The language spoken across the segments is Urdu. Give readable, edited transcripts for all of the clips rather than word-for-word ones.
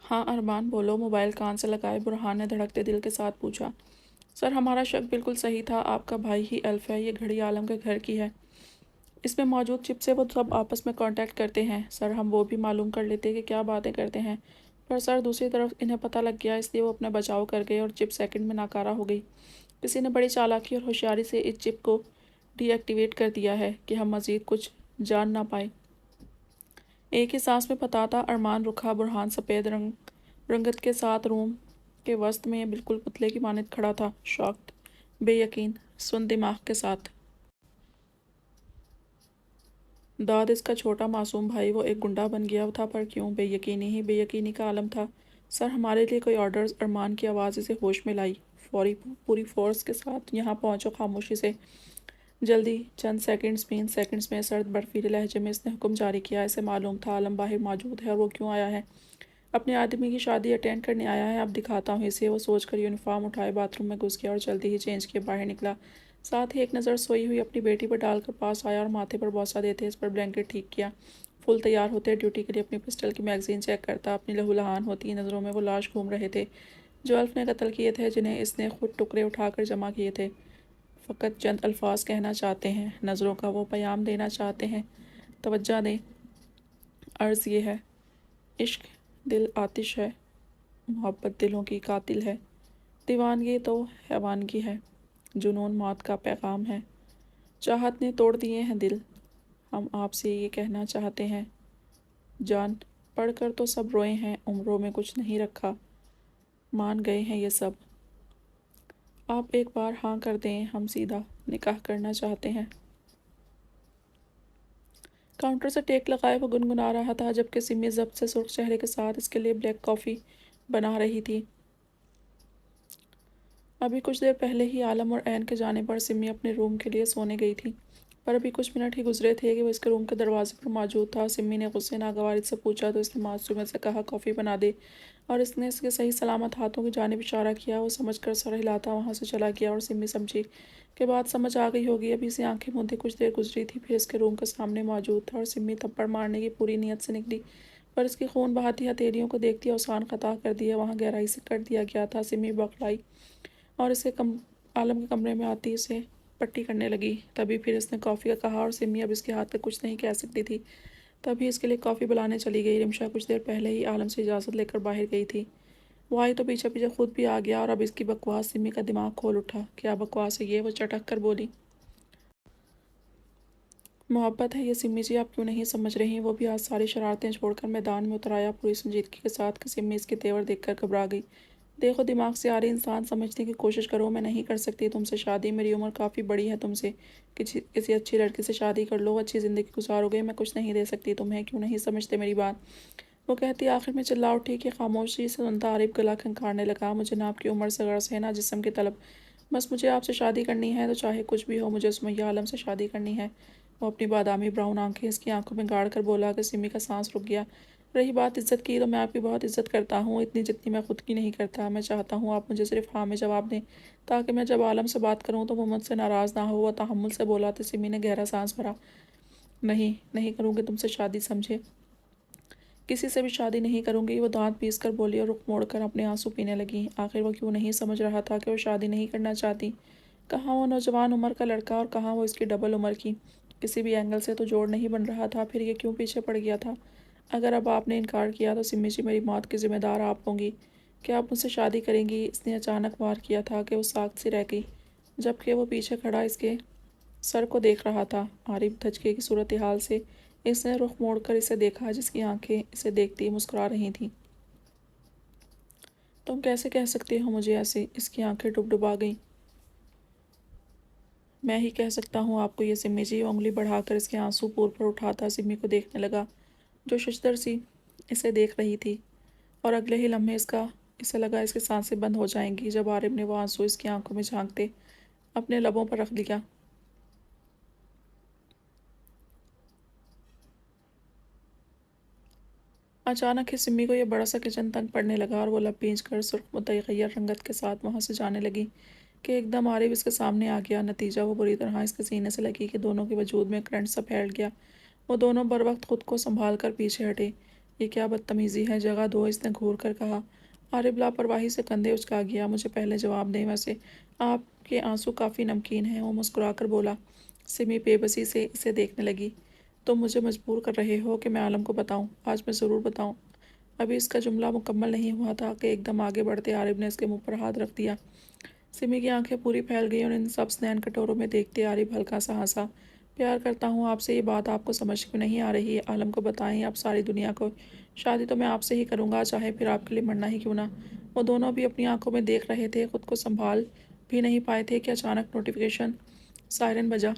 ہاں ارمان بولو، موبائل کان سے لگائے برہان نے دھڑکتے دل کے ساتھ پوچھا۔ سر ہمارا شک بالکل صحیح تھا، آپ کا بھائی ہی الف ہے، یہ گھڑی عالم کے گھر کی ہے۔ اس میں موجود چپ سے وہ سب آپس میں کانٹیکٹ کرتے ہیں۔ سر ہم وہ بھی معلوم کر لیتے کہ کیا باتیں کرتے ہیں، پر سر دوسری طرف انہیں پتہ لگ گیا، اس لیے وہ اپنا بچاؤ کر گئے اور چپ سیکنڈ میں ناکارہ ہو گئی۔ کسی نے بڑی چالاکی اور ہوشیاری سے اس چپ کو ڈی ایکٹیویٹ کر دیا ہے کہ ہم مزید کچھ جان نہ پائیں۔ ایک ہی سانس میں پتاتا ارمان رکھا برہان سفید رنگت کے ساتھ روم کے وسط میں بالکل پتلے کی مانند کھڑا تھا، شاکڈ، بے یقین، سن دماغ کے ساتھ۔ داد اس کا چھوٹا معصوم بھائی وہ ایک گنڈا بن گیا تھا، پر کیوں؟ بے یقینی ہی بے یقینی کا عالم تھا۔ سر ہمارے لیے کوئی آرڈرز؟ ارمان کی آواز اسے ہوش میں لائی۔ پوری فورس کے ساتھ یہاں پہنچو، خاموشی سے، جلدی۔ چند سیکنڈز میں سرد برفیلے لہجے میں اس نے حکم جاری کیا۔ اسے معلوم تھا عالم باہر موجود ہے اور وہ کیوں آیا ہے۔ اپنے آدمی کی شادی اٹینڈ کرنے آیا ہے، اب دکھاتا ہوں اسے، وہ سوچ کر یونیفارم اٹھائے باتھ روم میں گھس گیا اور جلدی ہی چینج کیے باہر نکلا۔ ساتھ ہی ایک نظر سوئی ہوئی اپنی بیٹی پر ڈال کر پاس آیا اور ماتھے پر بوسہ دیتے اس پر بلینکٹ ٹھیک کیا۔ فل تیار ہوتے ڈیوٹی کے لیے اپنی پسٹل کی میگزین چیک کرتا، اپنی لہولہان ہوتی نظروں میں وہ لاش گھوم رہے تھے جو الف نے قتل کیے تھے، جنہیں اس نے خود ٹکڑے اٹھا کر جمع کیے تھے۔ فقط چند الفاظ کہنا چاہتے ہیں، نظروں کا وہ پیام دینا چاہتے ہیں۔ توجہ دیں، عرض یہ ہے، عشق دل آتش ہے، محبت دلوں کی قاتل ہے، دیوانگی تو حیوانگی ہے، جنون موت کا پیغام ہے، چاہت نے توڑ دیے ہیں دل، ہم آپ سے یہ کہنا چاہتے ہیں، جان پڑھ کر تو سب روئے ہیں، عمروں میں کچھ نہیں رکھا، مان گئے ہیں یہ سب، آپ ایک بار ہاں کر دیں، ہم سیدھا نکاح کرنا چاہتے ہیں۔ کاؤنٹر سے ٹیک لگائے وہ گنگنا رہا تھا جبکہ سمی ضبط سے سرخ چہرے کے ساتھ اس کے لیے بلیک کافی بنا رہی تھی۔ ابھی کچھ دیر پہلے ہی عالم اور عین کے جانے پر سمی اپنے روم کے لیے سونے گئی تھی، پر ابھی کچھ منٹ ہی گزرے تھے کہ وہ اس کے روم کے دروازے پر موجود تھا۔ سمی نے غصے ناگواری سے پوچھا تو اس نے معصومیت سے کہا کافی بنا دے، اور اس نے اس کے صحیح سلامت ہاتھوں کی جانب اشارہ کیا۔ وہ سمجھ کر سر ہلاتا وہاں سے چلا گیا اور سمی سمجھی کہ بات سمجھ آ گئی ہوگی۔ ابھی سے آنکھیں موندے کچھ دیر گزری تھی، پھر اس کے روم کے سامنے موجود تھا اور سمی تھپڑ مارنے کی پوری نیت سے نکلی، پر اس کی خون بہاتی ہتھیلیوں کو دیکھتی اوسان خطا کر دیا وہاں گہرائی سے کر دیا گیا تھا۔ سمی بوکھلائی اور اسے عالم کے کمرے میں آتی اسے پٹی کرنے لگی۔ تبھی پھر اس نے کافی کا کہا اور سمی اب اس کے ہاتھ پہ کچھ نہیں کہہ سکتی تھی، تبھی اس کے لیے کافی بلانے چلی گئی۔ رمشا کچھ دیر پہلے ہی عالم سے اجازت لے کر باہر گئی تھی، وہ آئی تو پیچھے پیچھے خود بھی آ گیا اور اب اس کی بکواس سمی کا دماغ کھول اٹھا۔ کیا بکواس ہے یہ؟ وہ چٹک کر بولی۔ محبت ہے یہ سمی جی، آپ کیوں نہیں سمجھ رہی؟ وہ بھی آج ساری شرارتیں چھوڑ کر میدان میں اتر آیا پوری سنجیدگی کے ساتھ کہ سمی اس کے تیور دیکھ کر گھبرا گئی۔ دیکھو دماغ سے آ رہی انسان سمجھنے کی کوشش کرو، میں نہیں کر سکتی تم سے شادی، میری عمر کافی بڑی ہے تم سے، کسی اچھی لڑکی سے شادی کر لو، اچھی زندگی گزارو گے، میں کچھ نہیں دے سکتی تمہیں، کیوں نہیں سمجھتے میری بات؟ وہ کہتی آخر میں چلا اٹھی کہ خاموشی سے سنتا عارف گلا کھنکھاڑنے لگا، مجھے نہ آپ کی عمر سے غرض ہے نہ جسم کی طلب، بس مجھے آپ سے شادی کرنی ہے تو چاہے کچھ بھی ہو، مجھے سمیہ عالم سے شادی کرنی ہے۔ وہ اپنی بادامی براؤن آنکھیں اس کی آنکھوں میں گاڑ کر بولا کہ سمی کا سانس رک گیا۔ رہی بات عزت کی تو میں آپ کی بہت عزت کرتا ہوں، اتنی جتنی میں خود کی نہیں کرتا۔ میں چاہتا ہوں آپ مجھے صرف ہاں میں جواب دیں تاکہ میں جب عالم سے بات کروں تو وہ مجھ سے ناراض نہ ہو۔ وہ تحمل سے بولا تو سمی نے گہرا سانس بھرا۔ نہیں کروں گی تم سے شادی، سمجھے؟ کسی سے بھی شادی نہیں کروں گی، وہ دانت پیس کر بولی اور رخ موڑ کر اپنے آنسو پینے لگی۔ آخر وہ کیوں نہیں سمجھ رہا تھا کہ وہ شادی نہیں کرنا چاہتی؟ کہاں وہ نوجوان عمر کا لڑکا اور کہاں وہ اس کی ڈبل عمر کی؟ کسی بھی اینگل سے تو جوڑ نہیں بن رہا تھا، پھر یہ کیوں پیچھے پڑ گیا تھا؟ اگر اب آپ نے انکار کیا تو سمی جی میری موت کی ذمہ دار آپ ہوں گی۔ کیا آپ مجھ سے شادی کریں گی؟ اس نے اچانک وار کیا تھا کہ وہ ساکت سی رہ گئی، جبکہ وہ پیچھے کھڑا اس کے سر کو دیکھ رہا تھا۔ عارف دھچکے کی صورتحال سے اس نے رخ موڑ کر اسے دیکھا جس کی آنکھیں اسے دیکھتی مسکرا رہی تھیں۔ تم کیسے کہہ سکتے ہو مجھے ایسے؟ اس کی آنکھیں ڈبڈبا گئیں۔ میں ہی کہہ سکتا ہوں آپ کو یہ سمی جی، وہ انگلی بڑھا کر اس کے آنسو پور پر اٹھاتا سمی کو دیکھنے لگا جو ششدر سی اسے دیکھ رہی تھی، اور اگلے ہی لمحے اسے لگا اس کی سانسیں بند ہو جائیں گی جب عارف نے وہ آنسو اس کی آنکھوں میں جھانکتے اپنے لبوں پر رکھ لیا۔ اچانک ہی سمی کو یہ بڑا سا کچن تنگ پڑنے لگا اور وہ لب بھینچ کر سرخ متغیر رنگت کے ساتھ وہاں سے جانے لگی کہ ایک دم عارف اس کے سامنے آ گیا۔ نتیجہ وہ بری طرح اس کے سینے سے لگی کہ دونوں کے وجود میں کرنٹ سا پھیل گیا۔ وہ دونوں بر وقت خود کو سنبھال کر پیچھے ہٹے۔ یہ کیا بدتمیزی ہے، جگہ دو، اس نے گھور کر کہا۔ عارف لاپرواہی سے کندھے اچکا گیا۔ مجھے پہلے جواب دیں، ویسے آپ کے آنسو کافی نمکین ہیں، وہ مسکرا کر بولا۔ سمی بے بسی سے اسے دیکھنے لگی۔ تم مجھے مجبور کر رہے ہو کہ میں عالم کو بتاؤں۔ آج میں ضرور بتاؤں۔ ابھی اس کا جملہ مکمل نہیں ہوا تھا کہ ایک دم آگے بڑھتے عارف نے اس کے منہ پر ہاتھ رکھ دیا۔ سمی کی آنکھیں پوری پھیل گئیں اور ان سبز نین کٹوروں میں دیکھتے عارف ہلکا سا ہنسا۔ پیار کرتا ہوں آپ سے، یہ بات آپ کو سمجھ کیوں نہیں آ رہی؟ عالم کو بتائیں اب ساری دنیا کو، شادی تو میں آپ سے ہی کروں گا، چاہے پھر آپ کے لیے مرنا ہی کیوں نہ۔ وہ دونوں بھی اپنی آنکھوں میں دیکھ رہے تھے، خود کو سنبھال بھی نہیں پائے تھے کہ اچانک نوٹیفیکیشن سائرن بجا۔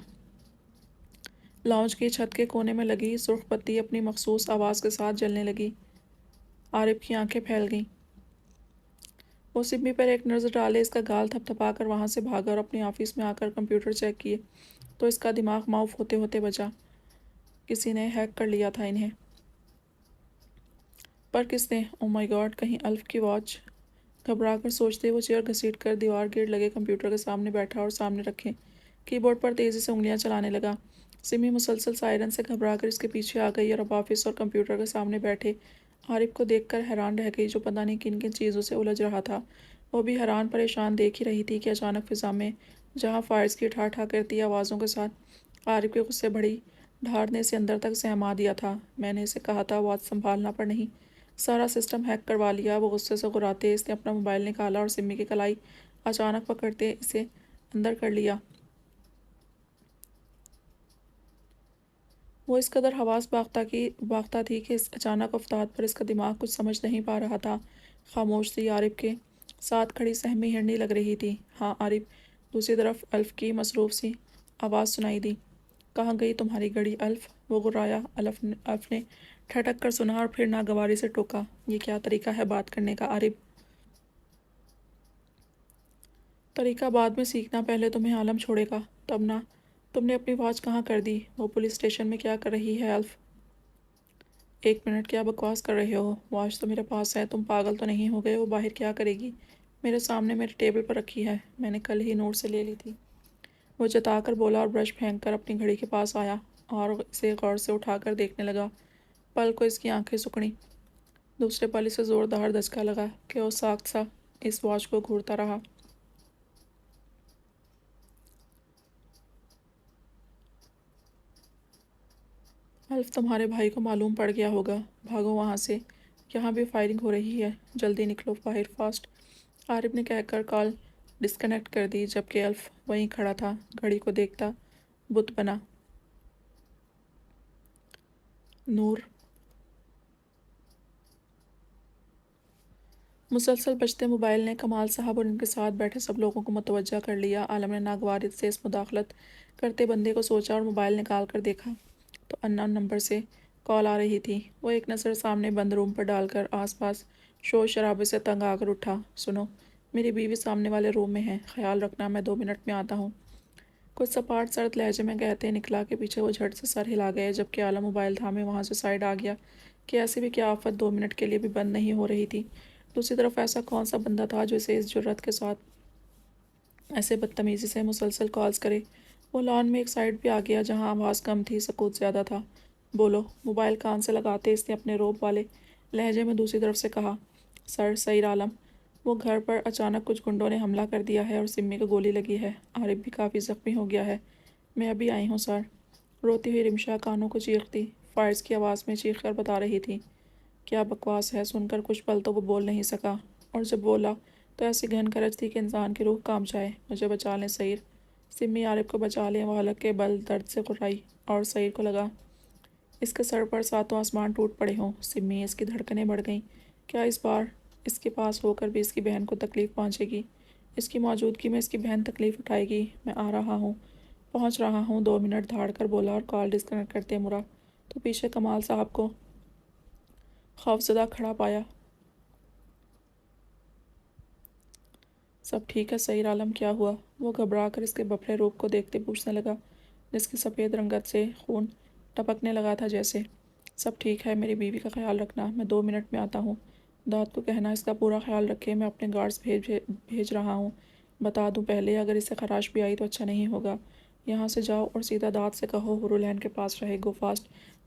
لاؤنج کی چھت کے کونے میں لگی سرخ بتی اپنی مخصوص آواز کے ساتھ جلنے لگی۔ عارف کی آنکھیں پھیل گئیں۔ وہ سمی پر ایک نظر ڈالے، اس کا گال تھپ تھپا کر وہاں سے بھاگا اور اپنے آفس میں آ کر کمپیوٹر چیک کیے تو اس کا دماغ معاف ہوتے ہوتے بچا۔ کسی نے ہیک کر لیا تھا انہیں۔ پر کس نے؟ او مائی گاڈ، کہیں الف کی واچ؟ گھبرا کر سوچتے وہ چیئر گھسیٹ کر دیوار گرد لگے کمپیوٹر کے سامنے بیٹھا اور سامنے رکھے کی بورڈ پر تیزی سے انگلیاں چلانے لگا۔ سمی مسلسل سائرن سے گھبرا کر اس کے پیچھے آ گئی اور اب آفس اور کمپیوٹر کے سامنے بیٹھے عارف کو دیکھ کر حیران رہ گئی، جو پتہ نہیں کن کن چیزوں سے الجھ رہا تھا۔ وہ بھی حیران پریشان دیکھ ہی رہی تھی کہ اچانک فضا میں جہاں فائرز کی ٹھا ٹھا کرتی آوازوں کے ساتھ عارف کے غصے بڑھی ڈھار نے اسے اندر تک سہما دیا تھا۔ میں نے اسے کہا تھا واچ سنبھالنا، پر نہیں، سارا سسٹم ہیک کروا لیا۔ وہ غصے سے غراتے اس نے اپنا موبائل نکالا اور سمی کی کلائی اچانک پکڑتے اسے اندر کر لیا۔ وہ اس قدر حواس باختہ تھی کہ اس اچانک افتاد پر اس کا دماغ کچھ سمجھ نہیں پا رہا تھا۔ خاموش سی عارف کے ساتھ کھڑی سہمی ہرنی لگ رہی تھی۔ ہاں عارف؟ دوسری طرف الف کی مصروف سی آواز سنائی دی۔ کہاں گئی تمہاری گھڑی الف؟ وہ غرایا۔ الف نے ٹھٹک کر سنا اور پھر ناگواری سے ٹوکا۔ یہ کیا طریقہ ہے بات کرنے کا عارف؟ طریقہ بعد میں سیکھنا، پہلے تمہیں عالم چھوڑے گا تب نہ۔ تم نے اپنی واچ کہاں کر دی؟ وہ پولیس اسٹیشن میں کیا کر رہی ہے الف؟ ایک منٹ، کیا بکواس کر رہے ہو؟ واچ تو میرے پاس ہے، تم پاگل تو نہیں ہو گئے؟ وہ باہر کیا کرے گی؟ میرے سامنے میرے ٹیبل پر رکھی ہے، میں نے کل ہی نوٹ سے لے لی تھی، وہ جتا کر بولا اور برش پھینک کر اپنی گھڑی کے پاس آیا اور اسے غور سے اٹھا کر دیکھنے لگا۔ پل کو اس کی آنکھیں سکڑیں۔ دوسرے پل اسے زوردار دھچکا لگا کہ وہ ساکت سا اس واچ کو گھورتا رہا۔ الف، تمہارے بھائی کو معلوم پڑ گیا ہوگا، بھاگو وہاں سے، یہاں بھی فائرنگ ہو رہی ہے، جلدی نکلو باہر، فاسٹ۔ عارف نے کہہ کر کال ڈسکنیکٹ کر دی، جبکہ الف وہیں کھڑا تھا، گھڑی کو دیکھتا بت بنا۔ نور مسلسل بجتے موبائل نے کمال صاحب اور ان کے ساتھ بیٹھے سب لوگوں کو متوجہ کر لیا۔ عالم نے ناگواری سے اس مداخلت کرتے بندے کو سوچا اور موبائل نکال کر دیکھا تو ان نون نمبر سے کال آ رہی تھی۔ وہ ایک نظر سامنے بند روم پر ڈال کر آس پاس شور شرابے سے تنگ آ کر اٹھا۔ سنو، میری بیوی سامنے والے روم میں ہے، خیال رکھنا، میں 2 منٹ میں آتا ہوں۔ کچھ سپاٹ سرد لہجے میں کہتے نکلا کہ پیچھے وہ جھٹ سے سر ہلا گئے، جبکہ عالم موبائل تھامے وہاں سے سائڈ آ گیا کہ ایسی بھی کیا آفت 2 منٹ کے لیے بھی بند نہیں ہو رہی تھی۔ دوسری طرف ایسا کون سا بندہ تھا جو اسے اس جرأت کے ساتھ ایسے بدتمیزی سے مسلسل کالز کرے؟ وہ لان میں ایک سائڈ پہ آ گیا جہاں آواز کم تھی، سکوت زیادہ تھا۔ بولو، موبائل کان سے لگاتے اس نے اپنے روب والے لہجے میں دوسری طرف سے کہا۔ سر، سعید عالم، وہ گھر پر اچانک کچھ گنڈوں نے حملہ کر دیا ہے اور سمی کو گولی لگی ہے، عارف بھی کافی زخمی ہو گیا ہے۔ میں ابھی آئی ہوں سر، روتی ہوئی رمشا کانوں کو چیختی فائرز کی آواز میں چیخ کر بتا رہی تھی۔ کیا بکواس ہے؟ سن کر کچھ پل تو وہ بول نہیں سکا، اور جب بولا تو ایسی گھن کرج تھی کہ انسان کی روح کانپ جائے۔ مجھے بچا لیں سعید، سمی عارف کو بچا لیں۔ وہ حلق کے بل درد سے کرائی اور سعید کو لگا اس کے سر پر ساتوں آسمان ٹوٹ پڑے ہوں۔ سمی، اس کی دھڑکنیں بڑھ گئیں۔ کیا اس بار اس کے پاس ہو کر بھی اس کی بہن کو تکلیف پہنچے گی؟ اس کی موجودگی میں اس کی بہن تکلیف اٹھائے گی؟ میں آ رہا ہوں، پہنچ رہا ہوں، 2 منٹ، دھاڑ کر بولا اور کال ڈسکنیکٹ کرتے مرا تو پیچھے کمال صاحب کو خوفزدہ کھڑا پایا۔ سب ٹھیک ہے سعید عالم؟ کیا ہوا؟ وہ گھبرا کر اس کے بپھڑے روپ کو دیکھتے پوچھنے لگا، جس کی سفید رنگت سے خون ٹپکنے لگا تھا جیسے۔ سب ٹھیک ہے، میری بیوی کا خیال رکھنا، میں 2 منٹ میں آتا ہوں۔ داد کو کہنا اس کا پورا خیال رکھے، میں اپنے گارڈز بھیج رہا ہوں۔ بتا دوں پہلے، اگر اسے خراش بھی آئی تو اچھا نہیں ہوگا۔ یہاں سے جاؤ اور سیدھا داد سے کہو ہورولین کے پاس رہے، گو فاسٹ۔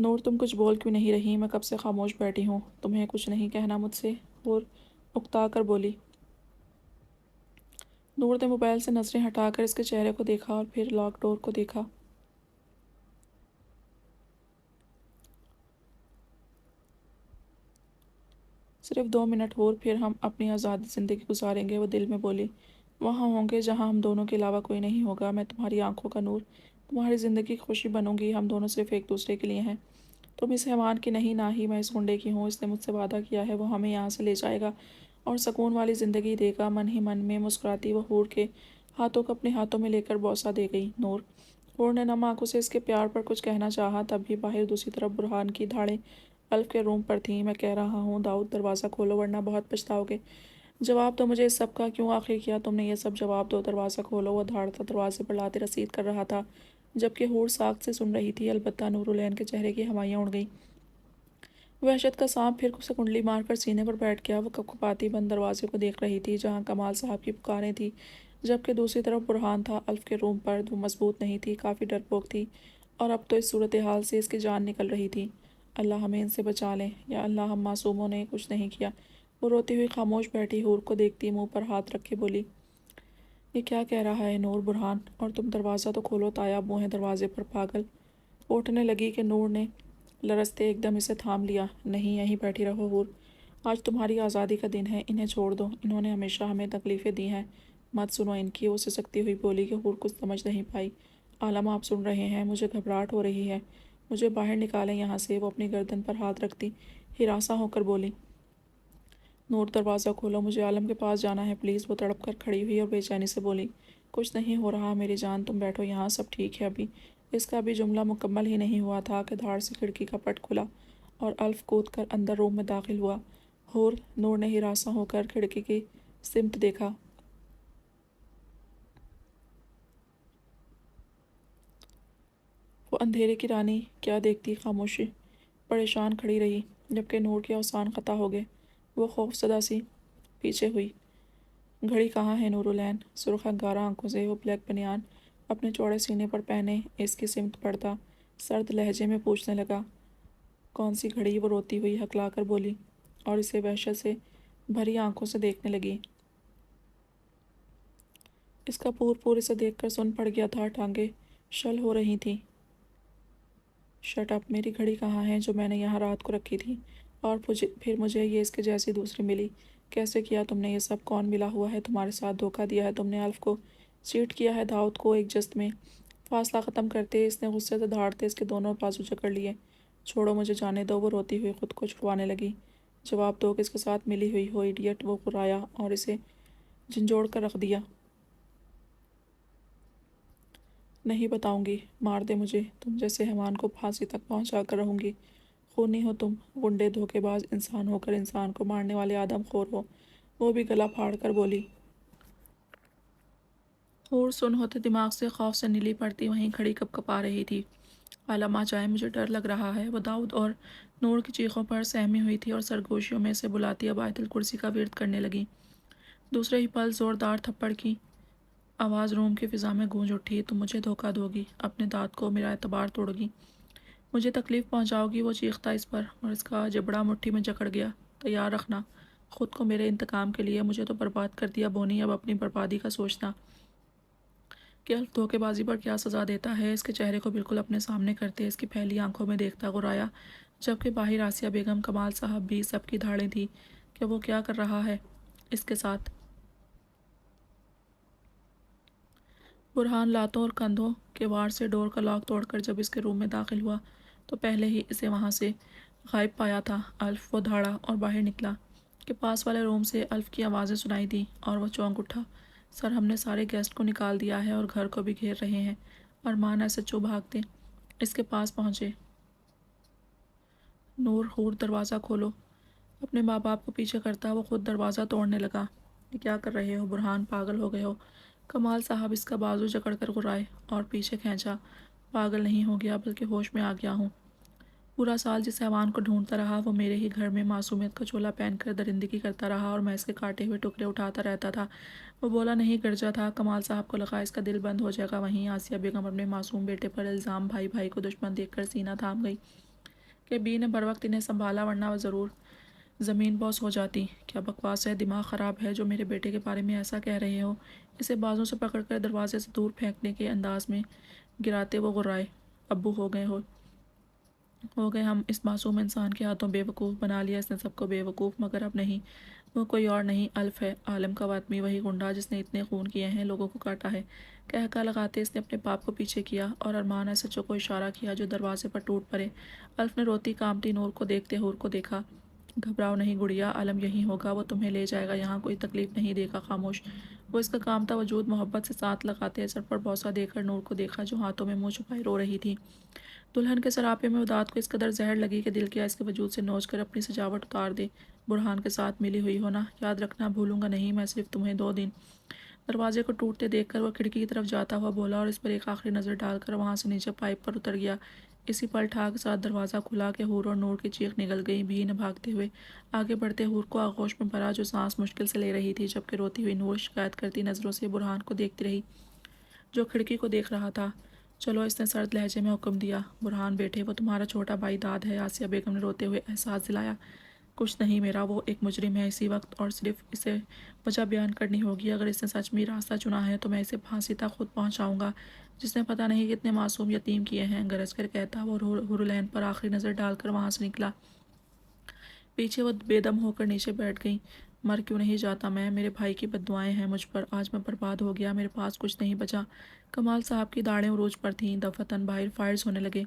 نور تم کچھ بول کیوں نہیں رہی؟ میں کب سے خاموش بیٹھی ہوں، تمہیں کچھ نہیں کہنا مجھ سے؟ اور اکتا کر بولی۔ نور نے موبائل سے نظریں ہٹا کر اس کے چہرے کو دیکھا اور پھر لاک ڈور کو دیکھا۔ صرف 2 منٹ اور پھر ہم اپنی آزاد زندگی گزاریں گے، وہ دل میں بولی۔ وہاں ہوں گے جہاں ہم دونوں کے علاوہ کوئی نہیں ہوگا، میں تمہاری آنکھوں کا نور، تمہاری زندگی کی خوشی بنوں گی، ہم دونوں صرف ایک دوسرے کے لیے ہیں۔ تم اس حیوان کی نہیں، نہ ہی میں اس گنڈے کی ہوں، اس نے مجھ سے وعدہ کیا ہے وہ ہمیں یہاں سے لے جائے گا اور سکون والی زندگی دے گا۔ من ہی من میں مسکراتی وہ حور کے ہاتھوں کو اپنے ہاتھوں میں لے کر بوسہ دے گئی۔ نور حور نے نم آنکھوں سے اس کے پیار پر کچھ کہنا چاہا، تبھی باہر دوسری طرف برہان کی دھاڑیں الف کے روم پر تھیں۔ میں کہہ رہا ہوں داؤد دروازہ کھولو ورنہ بہت پچھتاؤ گے۔ جواب دو مجھے اس سب کا، کیوں آخر کیا تم نے یہ سب؟ جواب دو، دروازہ کھولو۔ وہ دھاڑتا دروازے پر لاتے رسید کر رہا تھا جبکہ حور ساکت سے سن رہی تھی، البتہ نورالعین کے چہرے کی ہوائیاں اڑ گئیں۔ وحشت کا سانپ پھر سے کنڈلی مار کر سینے پر بیٹھ گیا۔ وہ کپکپاتی بند دروازے کو دیکھ رہی تھی جہاں کمال صاحب کی پکاریں تھیں، جبکہ دوسری طرف برہان تھا الف کے روم پر۔ وہ مضبوط نہیں تھی، کافی ڈرپوک تھی، اور اب تو اس صورتحال سے اس کی جان نکل رہی تھی۔ اللہ ہمیں ان سے بچا لیں، یا اللہ ہم معصوموں نے کچھ نہیں کیا۔ وہ روتی ہوئی خاموش بیٹھی حور کو دیکھتی منہ پر ہاتھ رکھے بولی، یہ کیا کہہ رہا ہے نور؟ برہان، اور تم دروازہ تو کھولو، تایاب منہ ہے دروازے پر۔ پاگل اٹھنے لگی کہ نور نے لرزتے ایک دم اسے تھام لیا۔ نہیں، یہیں بیٹھی رہو حور، آج تمہاری آزادی کا دن ہے، انہیں چھوڑ دو، انہوں نے ہمیشہ ہمیں تکلیفیں دی ہیں، مت سنو ان کی۔ وہ سسکتی ہوئی بولی کہ حور کچھ سمجھ نہیں پائی۔ عالم آپ سن رہے ہیں، مجھے گھبراہٹ ہو رہی ہے، مجھے باہر نکالیں یہاں سے۔ وہ اپنی گردن پر ہاتھ رکھتی ہراساں ہو کر بولی، نور دروازہ کھولو، مجھے عالم کے پاس جانا ہے پلیز۔ وہ تڑپ کر کھڑی ہوئی اور بے چینی سے بولی، کچھ نہیں ہو رہا میری جان، تم بیٹھو یہاں، سب ٹھیک ہے ابھی۔ اس کا ابھی جملہ مکمل ہی نہیں ہوا تھا کہ دھاڑ سے کھڑکی کا پٹ کھلا اور الف کود کر اندر روم میں داخل ہوا۔ حور، نور نے ہراساں ہو کر کھڑکی کی سمت دیکھا۔ وہ اندھیرے کی رانی کیا دیکھتی، خاموشی پریشان کھڑی رہی جبکہ نور کے اوسان قطع ہو گئے۔ وہ خوف زدہ سی پیچھے ہوئی۔ گھڑی کہاں ہے نورالعین؟ سرخ انگارہ آنکھوں سے وہ بلیک بنیان اپنے چوڑے سینے پر پہنے اس کی سمت بڑھتا سرد لہجے میں پوچھنے لگا، کون سی گھڑی؟ وہ روتی ہوئی ہکلا کر بولی اور اسے وحشت سے بھری آنکھوں سے دیکھنے لگی۔ اس کا پور اسے دیکھ کر سن پڑ گیا تھا، ٹانگیں شل ہو رہی تھیں۔ شٹ اپ، میری گھڑی کہاں ہے جو میں نے یہاں رات کو رکھی تھی؟ اور پھر مجھے یہ اس کے جیسی دوسری ملی، کیسے کیا تم نے یہ سب؟ کون ملا ہوا ہے تمہارے ساتھ؟ دھوکہ دیا ہے تم نے الف کو، چیٹ کیا ہے داؤد کو۔ ایک جست میں فاصلہ ختم کرتے اس نے غصے سے دھاڑتے اس کے دونوں بازو جکڑ لیے۔ چھوڑو مجھے، جانے دو۔ وہ روتی ہوئی خود کو چھڑوانے لگی۔ جواب دو، کس کے ساتھ ملی ہوئی ہو ایڈیٹ؟ وہ غرایا اور اسے جھنجھوڑ کر رکھ دیا۔ نہیں بتاؤں گی، مار دے مجھے، تم جیسے حیوان کو پھانسی تک پہنچا کر رہوں گی۔ خونی ہو تم، غنڈے، دھوکے باز، انسان ہو کر انسان کو مارنے والے آدم خور ہو۔ وہ بھی گلا پھاڑ کر بولی۔ حور سن ہوتے دماغ سے خوف سے نیلی پڑتی وہیں کھڑی کپکپا رہی تھی۔ عالم آ جائے، مجھے ڈر لگ رہا ہے۔ وہ داؤد اور نور کی چیخوں پر سہمی ہوئی تھی اور سرگوشیوں میں سے بلاتی اب آیت الکرسی کا ورد کرنے لگی۔ دوسرے ہی پل زوردار تھپڑ کی آواز روم کی فضا میں گونج اٹھی۔ تم مجھے دھوکہ دو گی، اپنے دانت کو میرا اعتبار توڑ گی، مجھے تکلیف پہنچاؤ گی۔ وہ چیختا اس پر اور اس کا جبڑا مٹھی میں جکڑ گیا۔ تیار رکھنا خود کو میرے انتقام کے لیے، مجھے تو برباد کر دیا بونی، اب اپنی بربادی کا سوچنا کہ الف دھوکے بازی پر کیا سزا دیتا ہے۔ اس کے چہرے کو بالکل اپنے سامنے کرتے اس کی پھیلی آنکھوں میں دیکھتا غرایا، جبکہ باہر آسیہ بیگم، کمال صاحب بھی سب کی دھاڑیں تھی کہ وہ کیا کر رہا ہے اس کے ساتھ۔ برہان لاتوں اور کندھوں کے وار سے ڈور کا لاک توڑ کر جب اس کے روم میں داخل ہوا تو پہلے ہی اسے وہاں سے غائب پایا تھا۔ الف، وہ دھاڑا اور باہر نکلا کہ پاس والے روم سے الف کی آوازیں سنائی دیں اور وہ چونک اٹھا۔ سر، ہم نے سارے گیسٹ کو نکال دیا ہے اور گھر کو بھی گھیر رہے ہیں۔ ارمان ایس ایچ او بھاگتے اس کے پاس پہنچے۔ نور، حور، دروازہ کھولو۔ اپنے ماں باپ کو پیچھے کرتا وہ خود دروازہ توڑنے لگا۔ یہ کیا کر رہے ہو برہان؟ پاگل ہو گئے ہو؟ کمال صاحب اس کا بازو جکڑ کر غرائے اور پیچھے کھینچا۔ پاگل نہیں ہو گیا بلکہ ہوش میں آ گیا ہوں۔ پورا سال جس حیوان کو ڈھونڈتا رہا وہ میرے ہی گھر میں معصومیت کا چولا پہن کر درندگی کرتا رہا اور میں اس کے کاٹے ہوئے ٹکڑے اٹھاتا رہتا تھا۔ وہ بولا نہیں، گرجا تھا۔ کمال صاحب کو لگا اس کا دل بند ہو جائے گا، وہیں آسیہ بیگم اپنے معصوم بیٹے پر الزام، بھائی کو دشمن دیکھ کر سینہ تھام گئی۔ کہ بی نے بر وقت انہیں سنبھالا ورنہ وہ ضرور زمین بوس ہو جاتی۔ کیا بکواس ہے، دماغ خراب ہے جو میرے بیٹے کے بارے میں ایسا کہہ رہے ہو؟ اسے بازوں سے پکڑ کر دروازے سے دور پھینکنے کے انداز میں گراتے وہ غرائے۔ ابو ہو گئے ہم اس معصوم انسان کے ہاتھوں بیوقوف بنا لیا اس نے سب کو بیوقوف، مگر اب نہیں، وہ کوئی اور نہیں، الف ہے، عالم کا وطنی، وہی گنڈا جس نے اتنے خون کیے ہیں، لوگوں کو کاٹا ہے۔ کہکا لگاتے اس نے اپنے باپ کو پیچھے کیا اور ارمان ایس ایچ او کو اشارہ کیا جو دروازے پر ٹوٹ پڑے۔ الف نے روتی کامتی نور کو دیکھتے حور کو دیکھا۔ گھبراؤ نہیں گڑیا، عالم یہیں ہوگا، وہ تمہیں لے جائے گا، یہاں کوئی تکلیف نہیں دے گا، خاموش۔ وہ اس کا کامتا وجود محبت سے ساتھ لگاتے سر پر بوسہ دے کر نور کو دیکھا جو ہاتھوں میں منہ چھپائے رو رہی تھی۔ دلہن کے سراپے میں ادات کو اس قدر زہر لگی کہ دل کیا اس کے وجود سے نوچ کر اپنی سجاوٹ اتار دے۔ برہان کے ساتھ ملی ہوئی ہونا، یاد رکھنا، بھولوں گا نہیں میں صرف تمہیں 2 دن۔ دروازے کو ٹوٹتے دیکھ کر وہ کھڑکی کی طرف جاتا ہوا بولا اور اس پر ایک آخری نظر ڈال کر وہاں سے نیچے پائپ پر اتر گیا۔ اسی پل ٹھا کے ساتھ دروازہ کھلا کہ حور اور نور کی چیخ نکل گئی۔ بھی نے بھاگتے ہوئے آگے بڑھتے حور کو آغوش میں بھرا جو سانس مشکل سے لے رہی تھی، جبکہ روتی ہوئی نور شکایت کرتی نظروں سے برہان کو دیکھتی رہی جو کھڑکی کو دیکھ رہا تھا۔ چلو، اس نے سرد لہجے میں حکم دیا۔ برہان بیٹھے، وہ تمہارا چھوٹا بھائی داد ہے، آسیہ بیگم نے روتے ہوئے احساس دلایا۔ کچھ نہیں میرا، وہ ایک مجرم ہے اسی وقت، اور صرف اسے وجہ بیان کرنی ہوگی۔ اگر اس نے سچ میں راستہ چنا ہے تو میں اسے پھانسی تک خود پہنچاؤں گا، جس نے پتہ نہیں کتنے معصوم یتیم کیے ہیں، گرج کر کہتا وہ حورالعین پر آخری نظر ڈال کر وہاں سے نکلا۔ پیچھے وہ بے دم ہو کر نیچے بیٹھ گئی۔ مر کیوں نہیں جاتا میں؟ میرے بھائی کی بددعائیں ہیں مجھ پر، آج میں برباد ہو گیا، میرے پاس کچھ نہیں بچا۔ کمال صاحب کی داڑھیں عروج پر تھیں، دفعتاً باہر فائرز ہونے لگے۔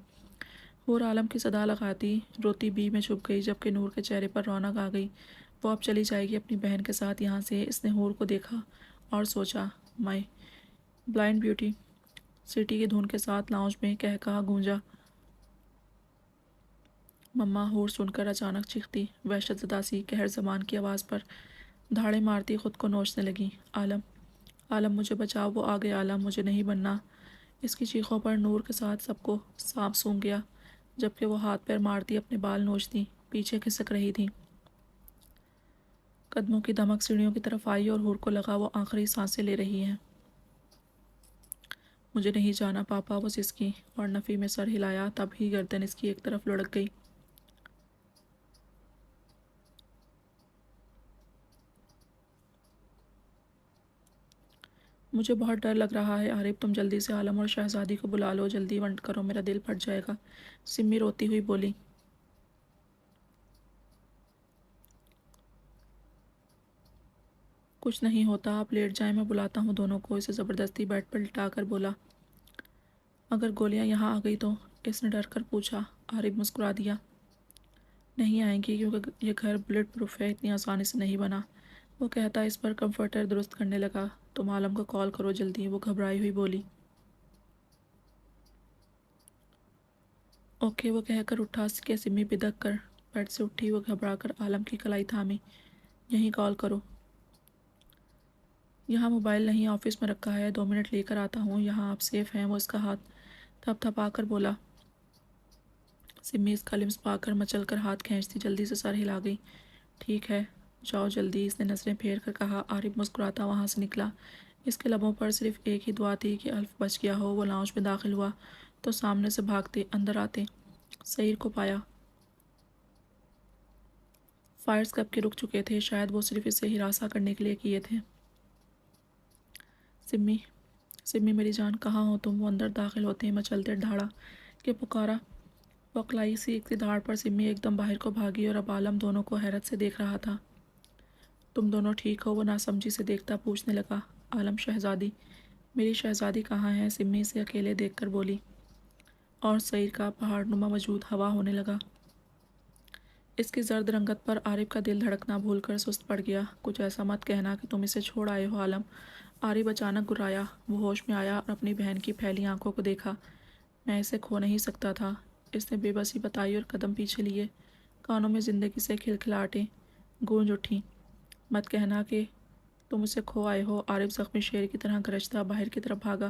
حور عالم کی صدا لگاتی روتی بی میں چھپ گئی، جبکہ نور کے چہرے پر رونق آ گئی۔ وہ اب چلی جائے گی اپنی بہن کے ساتھ یہاں سے۔ اس نے حور کو دیکھا اور سوچا، مائی بلائنڈ بیوٹی۔ سیٹی کی دھن کے ساتھ لاؤنج میں کہا گونجا، مما۔ حور سن کر اچانک چیختی، وحشت زدہ سی، قہر زبان کی آواز پر دھاڑے مارتی خود کو نوچنے لگی، عالم، عالم مجھے بچاؤ، وہ آ گیا، عالم مجھے نہیں بننا۔ اس کی چیخوں پر نور کے ساتھ سب کو سانپ سونگھ گیا، جبکہ وہ ہاتھ پیر مارتی اپنے بال نوچتی پیچھے کھسک رہی تھی۔ قدموں کی دمک سیڑھیوں کی طرف آئی اور حور کو لگا وہ آخری سانسیں لے رہی ہے۔ مجھے نہیں جانا پاپا، وہ سسکی اور نفی میں سر ہلایا، تب ہی گردن اس کی ایک طرف لڑک گئی۔ مجھے بہت ڈر لگ رہا ہے عارف، تم جلدی سے عالم اور شہزادی کو بلا لو، جلدی ونٹ کرو، میرا دل پھٹ جائے گا، سمی روتی ہوئی بولی۔ کچھ نہیں ہوتا، آپ لیٹ جائیں، میں بلاتا ہوں دونوں کو، اسے زبردستی بیڈ پر لٹا کر بولا۔ اگر گولیاں یہاں آ گئی تو؟ اس نے ڈر کر پوچھا۔ عارف مسکرا دیا، نہیں آئیں گی کیونکہ یہ گھر بلٹ پروف ہے، اتنی آسانی سے نہیں بنا۔ وہ کہتا اس پر کمفرٹر درست کرنے لگا۔ تم عالم کو کال کرو جلدی، وہ گھبرائی ہوئی بولی۔ اوکے، وہ کہہ کر اٹھا کہ سمی بدک کر بیڈ سے اٹھی، وہ گھبرا کر عالم کی کلائی تھامی، یہیں کال کرو۔ یہاں موبائل نہیں، آفس میں رکھا ہے، 2 منٹ لے کر آتا ہوں، یہاں آپ سیف ہیں، وہ اس کا ہاتھ تھپ تھپا کر بولا۔ سمی اس کا لمس پا کر مچل کر ہاتھ کھینچتی جلدی سے سر ہلا گئی۔ ٹھیک ہے، جاؤ جلدی، اس نے نظریں پھیر کر کہا۔ عارف مسکراتا وہاں سے نکلا۔ اس کے لبوں پر صرف ایک ہی دعا تھی کہ الف بچ گیا ہو۔ وہ لاؤنج میں داخل ہوا تو سامنے سے بھاگتے اندر آتے سعید کو پایا۔ فائرز کب کے رک چکے تھے، شاید وہ صرف اسے ہراساں کرنے کے لیے کیے تھے۔ سمی، سمی میری جان، کہاں ہو تم؟ وہ اندر داخل ہوتے ہیں مچلتے ڈھاڑا کہ پکارا۔ بقلائی سی اقتدار پر سمی ایک دم باہر کو بھاگی اور اب عالم دونوں کو حیرت سے دیکھ رہا تھا۔ تم دونوں ٹھیک ہو؟ وہ ناسمجھی سے دیکھتا پوچھنے لگا۔ عالم، شہزادی؟ میری شہزادی کہاں ہے؟ سمی اسے اکیلے دیکھ کر بولی، اور سعید کا پہاڑ نما وجود ہوا ہونے لگا۔ اس کی زرد رنگت پر عارف کا دل دھڑکنا بھول کر سست پڑ گیا۔ کچھ ایسا مت کہنا کہ تم اسے چھوڑ آئے ہو عالم۔ عارف اچانک گرایا، وہ ہوش میں آیا اور اپنی بہن کی پھیلی آنکھوں کو دیکھا۔ میں اسے کھو نہیں سکتا تھا، اس نے بے بسی بتائی اور قدم پیچھے لیے۔ کانوں میں زندگی سے کھلکھلاہٹیں گونج اٹھیں۔ مت کہنا کہ تم اسے کھو آئے ہو۔ عارف زخمی شیر کی طرح گرجتا باہر کی طرف بھاگا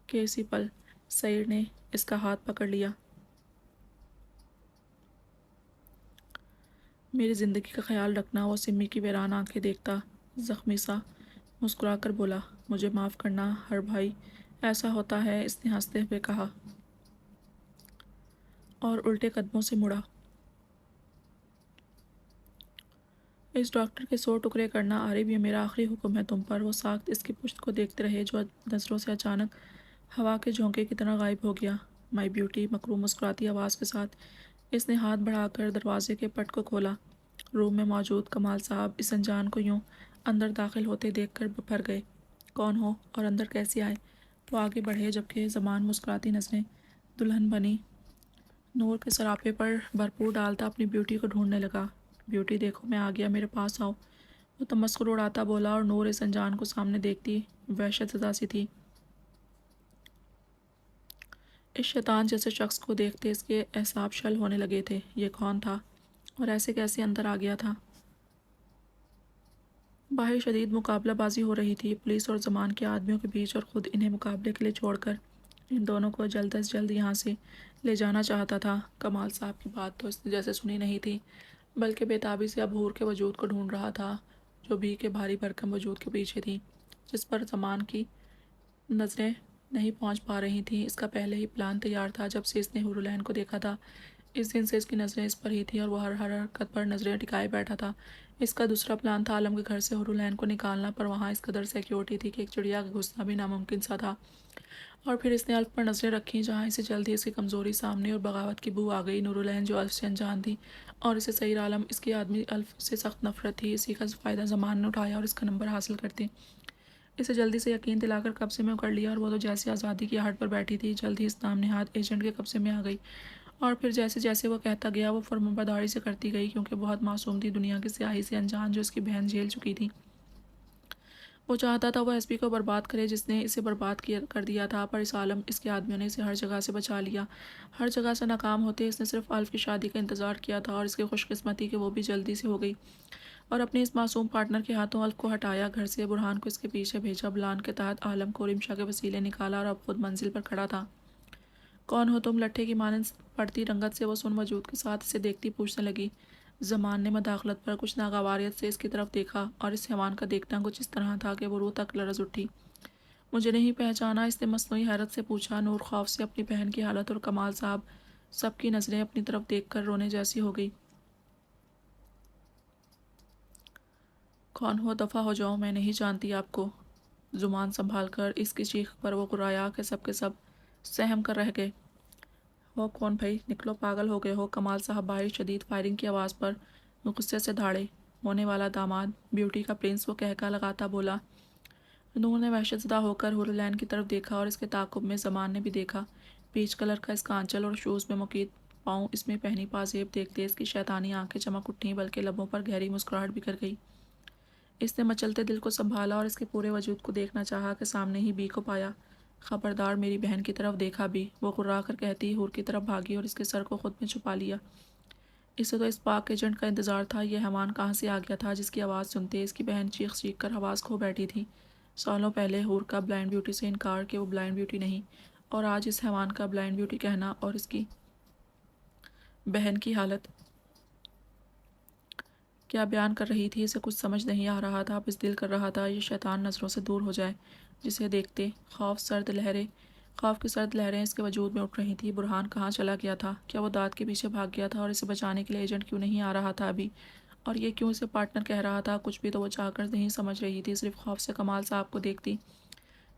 کہ اسی پل سعید نے اس کا ہاتھ پکڑ لیا۔ میری زندگی کا خیال رکھنا، وہ سمی کی ویران آنکھیں دیکھتا زخمی سا مسکرا کر بولا۔ مجھے معاف کرنا ہر بھائی، ایسا ہوتا ہے، اس نے ہنستے ہوئے کہا اور الٹے قدموں سے مڑا۔ اس ڈاکٹر کے 100 ٹکڑے کرنا عارف، یہ میرا آخری حکم ہے تم پر۔ وہ ساکت اس کی پشت کو دیکھتے رہے جو نظروں سے اچانک ہوا کے جھونکے کی طرح غائب ہو گیا۔ مائی بیوٹی، مکروہ مسکراتی آواز کے ساتھ اس نے ہاتھ بڑھا کر دروازے کے پٹ کو کھولا۔ روم میں موجود کمال صاحب اس انجان کو یوں اندر داخل ہوتے دیکھ کر بھر گئے۔ کون ہو اور اندر کیسے آئے؟ وہ آگے بڑھے جبکہ زمان مسکراتی نظریں دلہن بنی نور کے سراپے پر بھرپور ڈالتا اپنی بیوٹی کو ڈھونڈنے لگا۔ بیوٹی دیکھو، میں آ گیا، میرے پاس آؤ، وہ تمسخر اڑاتا بولا، اور نور اس انجان کو سامنے دیکھتی وحشت زدہ سی تھی۔ اس شیطان جیسے شخص کو دیکھتے اس کے اعصاب شل ہونے لگے تھے۔ یہ کون تھا اور ایسے کیسے اندر آ گیا تھا؟ باہر شدید مقابلہ بازی ہو رہی تھی، پولیس اور زمان کے آدمیوں کے بیچ، اور خود انہیں مقابلے کے لیے چھوڑ کر ان دونوں کو جلد از جلد یہاں سے لے جانا چاہتا تھا۔ کمال صاحب کی بات تو اس نے جیسے سنی نہیں تھی، بلکہ بے تابی سے اب حور کے وجود کو ڈھونڈ رہا تھا جو بھی کے بھاری بھرکم وجود کے پیچھے تھی، جس پر زمان کی نظریں نہیں پہنچ پا رہی تھیں۔ اس کا پہلے ہی پلان تیار تھا۔ جب سے اس نے حورالعین کو دیکھا تھا اس دن سے اس کی نظریں اس پر ہی تھیں اور وہ ہر حرکت پر نظریں ٹکائے بیٹھا تھا۔ اس کا دوسرا پلان تھا عالم کے گھر سے حورالعین کو نکالنا، پر وہاں اس قدر سیکیورٹی تھی کہ ایک چڑیا کا گھسنا بھی ناممکن سا تھا۔ اور پھر اس نے الف پر نظریں رکھیں جہاں اسے جلد ہی اس کی کمزوری سامنے اور بغاوت کی بو آ گئی۔ نورالعین جو الف سے انجان تھی اور اسے سیر عالم اس کی آدمی الف سے سخت نفرت تھی، اسی کا فائدہ زمان نے اٹھایا اور اس کا نمبر حاصل کرتے اسے جلدی سے یقین دلا کر قبضے میں کر لیا، اور وہ تو جیسے آزادی کی آہٹ پر بیٹھی تھی جلد ہی اس نام نہاد ایجنٹ کے قبضے میں آ گئی۔ اور پھر جیسے جیسے وہ کہتا گیا وہ فرمانبرداری سے کرتی گئی، کیونکہ بہت معصوم تھی، دنیا کی سیاہی سے انجان جو اس کی بہن جھیل چکی تھی۔ وہ چاہتا تھا وہ ایس پی کو برباد کرے جس نے اسے برباد کر دیا تھا، پر اس عالم اس کے آدمیوں نے اسے ہر جگہ سے بچا لیا۔ ہر جگہ سے ناکام ہوتے اس نے صرف الف کی شادی کا انتظار کیا تھا، اور اس کی خوش قسمتی کہ وہ بھی جلدی سے ہو گئی، اور اپنے اس معصوم پارٹنر کے ہاتھوں الف کو ہٹایا گھر سے، برہان کو اس کے پیچھے بھیجا، بلان کے تحت عالم کو رمشا کے وسیلے نکالا، اور اب خود منزل پر کھڑا تھا۔ کون ہو تم؟ لٹھے کی مانند پڑتی رنگت سے وہ سن وجود کے ساتھ اسے دیکھتی پوچھنے لگی۔ زمان نے مداخلت پر کچھ ناگواریت سے اس کی طرف دیکھا، اور اس حیوان کا دیکھنا کچھ اس طرح تھا کہ وہ روح تک لرز اٹھی۔ مجھے نہیں پہچانا؟ اس نے مصنوعی حیرت سے پوچھا۔ نور خوف سے اپنی بہن کی حالت اور کمال صاحب سب کی نظریں اپنی طرف دیکھ کر رونے جیسی ہو گئی۔ کون ہو؟ دفع ہو جاؤ، میں نہیں جانتی آپ کو۔ زبان سنبھال کر اس کی چیخ پر وہ گرایا کہ سب کے سب سہم کر رہ گئے۔ ہو کون بھائی؟ نکلو، پاگل ہو گئے ہو؟ کمال صاحب باہر شدید فائرنگ کی آواز پر غصے سے دھاڑے۔ ہونے والا داماد، بیوٹی کا پرنس، وہ کہکا لگاتا بولا۔ نور نے وحشت زدہ ہو کر حورالعین کی طرف دیکھا، اور اس کے تعاقب میں زمان نے بھی دیکھا۔ پیچ کلر کا اس کا آنچل اور شوز میں مقید پاؤں اس میں پہنی پازیب دیکھتے اس کی شیطانی آنکھیں چمک اٹھیں، بلکہ لبوں پر گہری مسکراہٹ بکھر گئی۔ اس نے مچلتے دل کو سنبھالا اور اس کے پورے وجود کو دیکھنا چاہا کہ سامنے ہی بی کو پایا۔ خبردار، میری بہن کی طرف دیکھا بھی، وہ غرا کر کہتی حور کی طرف بھاگی اور اس کے سر کو خود میں چھپا لیا۔ اسے تو اس پاک ایجنٹ کا انتظار تھا، یہ حیوان کہاں سے آ گیا تھا جس کی آواز سنتے اس کی بہن چیخ چیخ کر حواس کھو بیٹھی تھی۔ سالوں پہلے حور کا بلائنڈ بیوٹی سے انکار کہ وہ بلائنڈ بیوٹی نہیں، اور آج اس حیوان کا بلائنڈ بیوٹی کہنا، اور اس کی بہن کی حالت کیا بیان کر رہی تھی اسے کچھ سمجھ نہیں آ رہا تھا۔ بس دل کر رہا تھا یہ شیطان نظروں سے دور ہو جائے، جسے دیکھتے خوف کی سرد لہریں اس کے وجود میں اٹھ رہی تھی۔ برہان کہاں چلا گیا تھا؟ کیا وہ داد کے پیچھے بھاگ گیا تھا؟ اور اسے بچانے کے لیے ایجنٹ کیوں نہیں آ رہا تھا ابھی؟ اور یہ کیوں اسے پارٹنر کہہ رہا تھا؟ کچھ بھی تو وہ چاہ کر نہیں سمجھ رہی تھی، صرف خوف سے کمال صاحب کو دیکھتی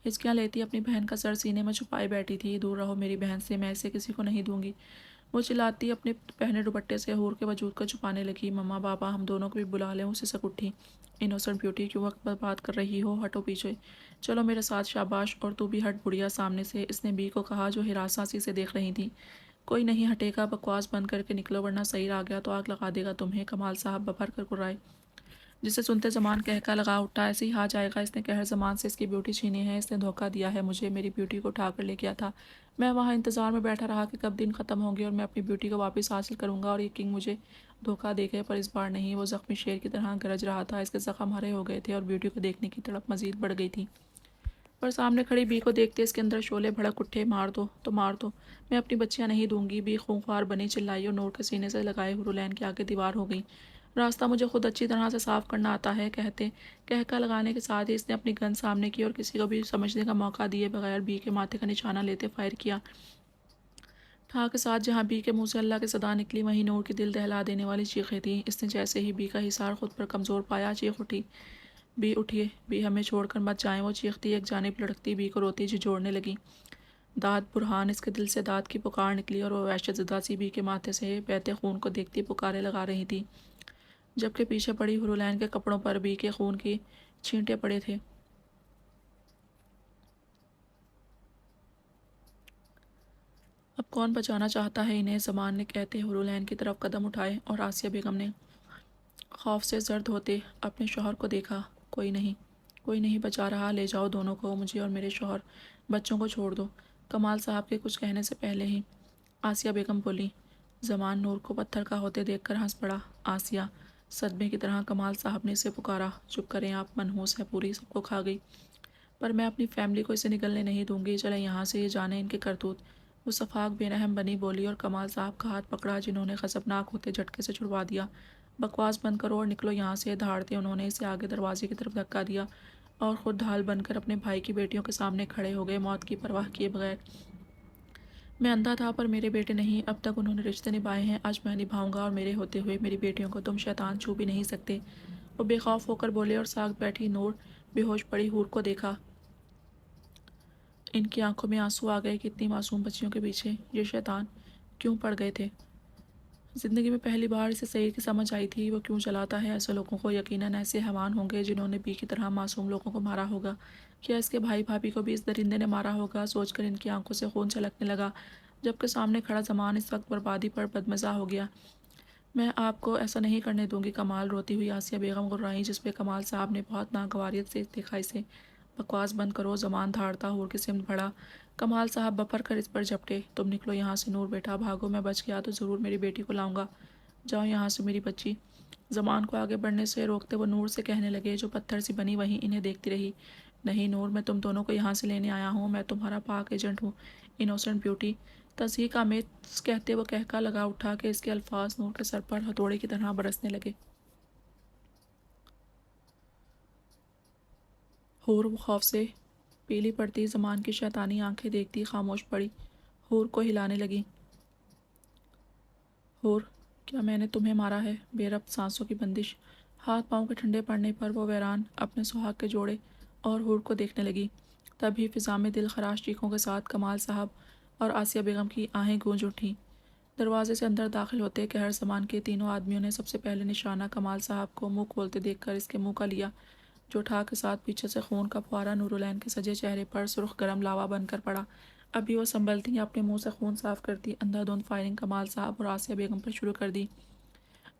ہچکیاں لیتی اپنی بہن کا سر سینے میں چھپائے بیٹھی تھی۔ دور رہو میری بہن سے، میں اسے کسی کو نہیں دوں گی، وہ چلاتی اپنے پہنے دوپٹے سے حور کے وجود کو چھپانے لگی۔ مما، بابا، ہم دونوں کو بھی بلا لیں، اسے سک اٹھی۔ انوسنٹ بیوٹی، کیوں وقت برباد کر رہی ہو؟ ہٹو پیچھے، چلو میرے ساتھ، شاباش، اور تو بھی ہٹ بڑھیا سامنے سے، اس نے بی کو کہا جو ہراساں سی سے دیکھ رہی تھی۔ کوئی نہیں ہٹے گا، بکواس بند کر کے نکلو ورنہ سعید آ گیا تو آگ لگا دے گا تمہیں، کمال صاحب ببھر کر کرائے، جسے سنتے زمان کہکا لگا اٹھا۔ ایسے ہی ہاں جائے گا، اس نے قہر زمان سے اس کی بیوٹی چھینی ہے، اس نے دھوکہ دیا ہے مجھے، میری بیوٹی کو اٹھا کر لے گیا تھا، میں وہاں انتظار میں بیٹھا رہا کہ کب دن ختم ہوں گے اور میں اپنی بیوٹی کو واپس حاصل کروں گا، اور یہ کنگ مجھے دھوکہ دے گئے، پر اس بار نہیں۔ وہ زخمی شیر کی طرح گرج رہا تھا، اس کے زخم ہرے ہو گئے تھے اور بیوٹی کو دیکھنے کی تڑپ مزید بڑھ گئی تھی، پر سامنے کھڑی بی کو دیکھتے اس کے اندر شعلے بھڑک اٹھے۔ مار دو تو مار دو، میں اپنی بچیاں نہیں دوں گی، بی خونخوار بنی، چلائی اور نور کے سینے سے لگائے حورالعین کے آگے دیوار ہو گئی۔ راستہ مجھے خود اچھی طرح سے صاف کرنا آتا ہے، کہتے کہکا لگانے کے ساتھ ہی اس نے اپنی گن سامنے کی اور کسی کو بھی سمجھنے کا موقع دیے بغیر بی کے ماتھے کا نشانہ لیتے فائر کیا۔ ٹھا کے ساتھ جہاں بی کے منہ سے اللہ کی صدا نکلی وہیں نور کی دل دہلا دینے والی چیخیں تھیں۔ اس نے جیسے ہی بی کا حصار خود پر کمزور پایا چیخ اٹھی، بی اٹھیے، بی ہمیں چھوڑ کر مت جائیں۔ وہ چیختی ایک جانب لڑکتی بی کو روتی جھنجھوڑنے لگی۔ داد برہان، اس کے دل سے داد کی پکار نکلی اور وہ وحشت زدہ سی بی کے ماتھے سے بہتے خون کو دیکھتی پکارے لگا رہی تھی، جبکہ پیچھے پڑی ہرولین کے کپڑوں پر بی کے خون کی چھینٹے پڑے تھے۔ اب کون بچانا چاہتا ہے انہیں؟ زمان نے کہتے ہرولین کی طرف قدم اٹھائے اور آسیہ بیگم نے خوف سے زرد ہوتے اپنے شوہر کو دیکھا۔ کوئی نہیں، کوئی نہیں بچا رہا، لے جاؤ دونوں کو، مجھے اور میرے شوہر بچوں کو چھوڑ دو۔ کمال صاحب کے کچھ کہنے سے پہلے ہی آسیہ بیگم بولی۔ زمان نور کو پتھر کا ہوتے دیکھ کر ہنس پڑا۔ آسیہ، صدمے کی طرح کمال صاحب نے اسے پکارا۔ چپ کریں آپ، منحوس ہے پوری، سب کو کھا گئی، پر میں اپنی فیملی کو اسے نگلنے نہیں دوں گی۔ چلیں یہاں سے، یہ جانے ان کے کرتوت۔ وہ صفاق بے رحم بنی بولی اور کمال صاحب کا ہاتھ پکڑا، جنہوں نے غضبناک ہوتے جھٹکے سے چھڑوا دیا۔ بکواس بند کرو اور نکلو یہاں سے۔ دھاڑتے انہوں نے اسے آگے دروازے کی طرف دھکا دیا اور خود ڈھال بن کر اپنے بھائی کی بیٹیوں کے سامنے کھڑے ہو گئے، موت کی پرواہ کیے بغیر۔ میں اندھا تھا پر میرے بیٹے نہیں، اب تک انہوں نے رشتے نبھائے ہیں، آج میں نبھاؤں گا، اور میرے ہوتے ہوئے میری بیٹیوں کو تم شیطان چھو بھی نہیں سکتے۔ وہ بے خوف ہو کر بولے اور ساکھ بیٹھی نور بے ہوش پڑی حور کو دیکھا۔ ان کی آنکھوں میں آنسو آ گئے کہ اتنی معصوم بچیوں کے پیچھے یہ شیطان کیوں پڑ گئے تھے۔ زندگی میں پہلی بار اسے صحیح کی سمجھ آئی تھی، وہ کیوں چلاتا ہے ایسے لوگوں کو۔ یقیناً ایسے حیوان ہوں گے جنہوں نے بی کی طرح معصوم لوگوں کو مارا ہوگا۔ کیا اس کے بھائی بھابھی کو بھی اس درندے نے مارا ہوگا؟ سوچ کر ان کی آنکھوں سے خون چھلکنے لگا، جبکہ سامنے کھڑا زمان اس وقت بربادی پر بدمزہ ہو گیا۔ میں آپ کو ایسا نہیں کرنے دوں گی کمال، روتی ہوئی آسیہ بیگم گرائیں، جس پہ کمال صاحب نے بہت ناگواریت سے دیکھا اسے۔ بکواس بند کرو، زمان دھاڑتا حور کی سمت بڑھا۔ کمال صاحب بپر کر اس پر جھپٹے۔ تم نکلو یہاں سے نور بیٹا، بھاگو، میں بچ گیا تو ضرور میری بیٹی کو لاؤں گا، جاؤ یہاں سے میری بچی۔ زمان کو آگے بڑھنے سے روکتے وہ نور سے کہنے لگے، جو پتھر سی بنی وہیں انہیں دیکھتی رہی۔ نہیں نور، میں تم دونوں کو یہاں سے لینے آیا ہوں، میں تمہارا پاک ایجنٹ ہوں، انوسنٹ بیوٹی۔ تصدیق آمیز کہتے وہ کہکا لگا اٹھا کہ اس کے الفاظ نور کے سر پر ہتھوڑے کی طرح برسنے لگے۔ حور خوف سے پیلی پڑتی زمان کی شیطانی آنکھیں دیکھتی خاموش پڑی، حور کو ہلانے لگی۔ حور، کیا میں نے تمہیں مارا ہے؟ بے ربط سانسوں کی بندش، ہاتھ پاؤں کے ٹھنڈے پڑنے پر وہ ویران اپنے سہاگ کے جوڑے اور حور کو دیکھنے لگی۔ تبھی فضا میں دل خراش چیخوں کے ساتھ کمال صاحب اور آسیہ بیگم کی آہیں گونج اٹھیں۔ دروازے سے اندر داخل ہوتے قہر زمان کے تینوں آدمیوں نے سب سے پہلے نشانہ کمال صاحب کو منہ کھولتے دیکھ کر اس کے منہ کا لیا، جو ٹھا کے ساتھ پیچھے سے خون کا فوارہ نورالعین کے سجے چہرے پر سرخ گرم لاوا بن کر پڑا۔ ابھی وہ سنبھلتی یا اپنے منہ سے خون صاف کرتی، اندھا دھند فائرنگ کمال صاحب اور آسیہ بیگم پر شروع کر دی۔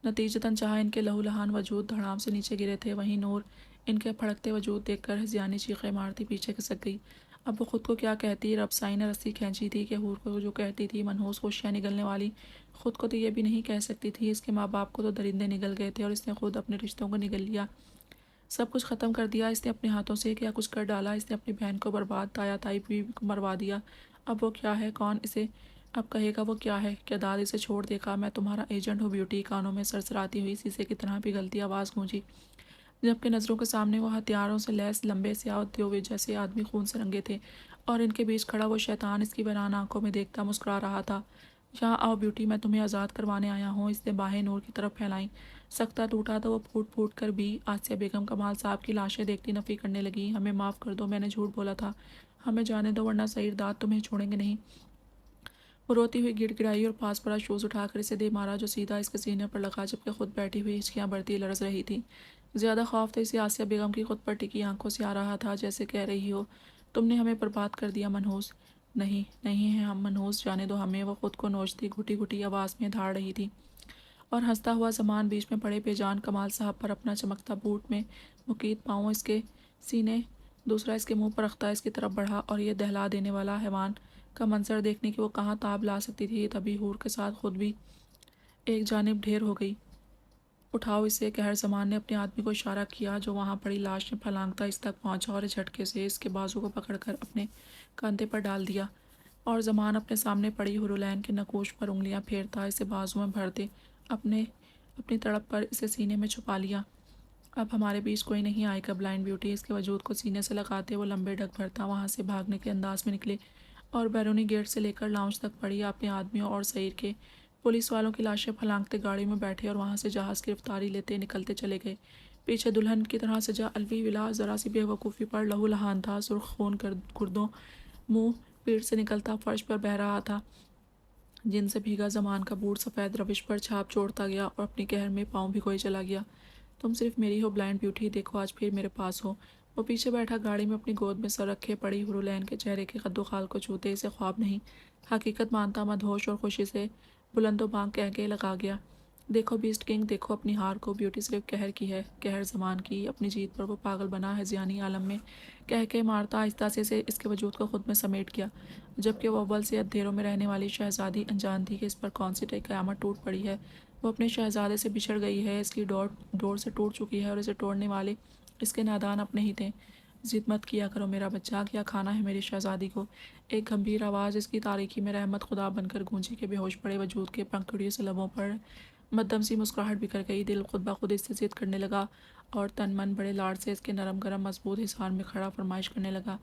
نتیجتاً جہاں ان کے لہو لہان وجود دھڑام سے نیچے گرے تھے، وہیں نور ان کے پھڑکتے وجود دیکھ کر ہذیانی چیخیں مارتی پیچھے کھسک گئی۔ اب وہ خود کو کیا کہتی؟ رب سائی نے رسی کھینچی تھی کہ حور کو جو کہتی تھی منحوس خوشیاں نگلنے والی، خود کو تو یہ بھی نہیں کہہ سکتی تھی۔ اس کے ماں باپ کو تو درندے نگل گئے تھے اور اس نے خود اپنے رشتوں کو نگل لیا، سب کچھ ختم کر دیا اس نے اپنے ہاتھوں سے۔ کیا کچھ کر ڈالا اس نے، اپنی بہن کو برباد، تایا تائی بھی مروا دیا۔ اب وہ کیا ہے؟ کون اسے اب کہے گا وہ کیا ہے؟ کیا داد اسے چھوڑ دے گا؟ میں تمہارا ایجنٹ ہوں بیوٹی، کانوں میں سرسراتی ہوئی شیشے کی طرح پگھلتی آواز گونجی، جبکہ نظروں کے سامنے وہ ہتھیاروں سے لیس لمبے سیاہ دیوے جیسے آدمی خون سے رنگے تھے، اور ان کے بیچ کھڑا وہ شیطان اس کی ویران آنکھوں میں دیکھتا مسکرا رہا تھا۔ یہاں آؤ بیوٹی، میں تمہیں آزاد کروانے آیا ہوں۔ اس نے باہیں نور کی طرف پھیلائیں، سکتہ ٹوٹا تو وہ پھوٹ پھوٹ کر بھی آسیہ بیگم کمال صاحب کی لاشیں دیکھتی نفی کرنے لگی۔ ہمیں معاف کر دو، میں نے جھوٹ بولا تھا، ہمیں جانے دو ورنہ سعید داد تمہیں چھوڑیں گے نہیں۔ وہ روتی ہوئی گڑ گڑائی اور پاس پڑا شوز اٹھا کر اسے دے مارا، جو سیدھا اس کے سینے پر لگا، جبکہ خود بیٹھی ہوئی ہچکیاں بڑھتی لرز رہی تھی۔ زیادہ خوف تو اسے آسیہ بیگم کی خود پر ٹکی آنکھوں سے آ رہا تھا، جیسے کہہ رہی ہو تم نے ہمیں برباد کر دیا منحوس۔ نہیں نہیں ہیں ہم منحوس، جانے دو ہمیں۔ وہ خود کو نوچتی گھٹی گھٹی آواز میں دھاڑ رہی تھی، اور ہنستا ہوا زمان بیچ میں پڑے بے جان کمال صاحب پر اپنا چمکتا بوٹ میں مقید پاؤں اس کے سینے، دوسرا اس کے منہ پر رختہ اس کی طرف بڑھا، اور یہ دہلا دینے والا حیوان کا منظر دیکھنے کی وہ کہاں تاب لا سکتی تھی۔ تبھی حور کے ساتھ خود بھی ایک جانب ڈھیر ہو گئی۔ اٹھاؤ اسے، قہر زمان نے اپنے آدمی کو اشارہ کیا، جو وہاں پڑی لاش میں پھلانگتا اس تک پہنچا اور جھٹکے سے اس کے بازو کو پکڑ کر اپنے کاندھے پر ڈال دیا، اور زمان اپنے سامنے پڑی ہرولین کے نقوش پر انگلیاں پھیرتا اسے بازو میں بھرتے اپنی تڑپ پر اسے سینے میں چھپا لیا۔ اب ہمارے بیچ کوئی نہیں آئے گا بلائنڈ بیوٹی۔ اس کے وجود کو سینے سے لگاتے وہ لمبے ڈگ بھرتا وہاں سے بھاگنے کے انداز میں نکلے، اور بیرونی گیٹ سے لے کر لاؤنج تک پڑی اپنے آدمیوں اور سعیر کے پولیس والوں کی لاشیں پھلانگتے گاڑی میں بیٹھے اور وہاں سے جہاز کی رفتاری لیتے نکلتے چلے گئے۔ پیچھے دلہن کی طرح سجا الوی ولا ذرا سی بے وقوفی پر لہو لہان تھا، سرخ خون گردوں منہ پیٹ سے نکلتا فرش پر بہہ رہا تھا، جن سے بھیگا زمان کا بوٹ سفید روش پر چھاپ چھوڑتا گیا اور اپنی قہر میں پاؤں بھگوئے چلا گیا۔ تم صرف میری ہو بلائنڈ بیوٹی، دیکھو آج پھر میرے پاس ہو۔ وہ پیچھے بیٹھا گاڑی میں اپنی گود میں سر رکھے پڑی ہرولین کے چہرے کے قد و خال کو چھوتے اسے خواب نہیں حقیقت مانتا مدہوش اور خوشی سے بلند و بانگ کہہ کے لگا گیا، دیکھو بیسٹ کنگ، دیکھو اپنی ہار کو، بیوٹی صرف قہر کی ہے، قہر زمان کی، اپنی جیت پر وہ پاگل بنا ہے ذہانی عالم میں کہہ کے مارتا آہستہ سے اس کے وجود کو خود میں سمیٹ گیا، جبکہ وہ اول سے اندھیروں میں رہنے والی شہزادی انجان تھی کہ اس پر کون سی قیامت ٹوٹ پڑی ہے۔ وہ اپنے شہزادے سے بچھڑ گئی ہے، اس کی ڈور سے ٹوٹ چکی ہے اور اسے توڑنے والے اس کے نادان اپنے ہی تھے۔ ضد مت کیا کرو میرا بچہ، کیا کھانا ہے میری شہزادی کو؟ ایک گمبھیر آواز اس کی تاریکی میں رحمت خدا بن کر گونجی کہ بے ہوش پڑے وجود کے پنکھڑیوں سے لبوں پر مدھم سی مسکراہٹ بکھر گئی، دل خود بخود اس سے ضد کرنے لگا اور تن من بڑے لاڈ سے اس کے نرم گرم مضبوط حصار میں کھڑا فرمائش کرنے لگا۔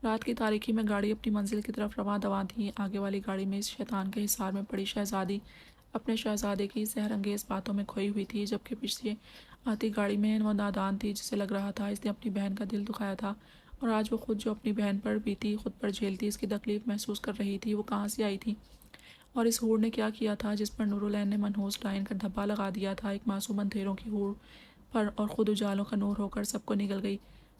رات کی تاریکی میں گاڑی اپنی منزل کی طرف رواں دواں تھی، آگے والی گاڑی میں اس شیطان کے حصار میں پڑی شہزادی اپنے شہزادے کی سحر انگیز باتوں میں کھوئی ہوئی تھی، جبکہ پیچھے آتی گاڑی میں وہ نادان تھی جسے لگ رہا تھا اس نے اپنی بہن کا دل دکھایا تھا، اور آج وہ خود جو اپنی بہن پر بیتی خود پر جھیلتی اس کی تکلیف محسوس کر رہی تھی، وہ کہاں سے آئی تھی؟ اور اس ہور نے کیا کیا تھا جس پر نورالعین نے منحوس ڈائن کا دھبا لگا دیا تھا؟ ایک معصوم اندھیروں کی ہور پر اور خود اجالوں کا نور ہو کر سب کو نگل گئی۔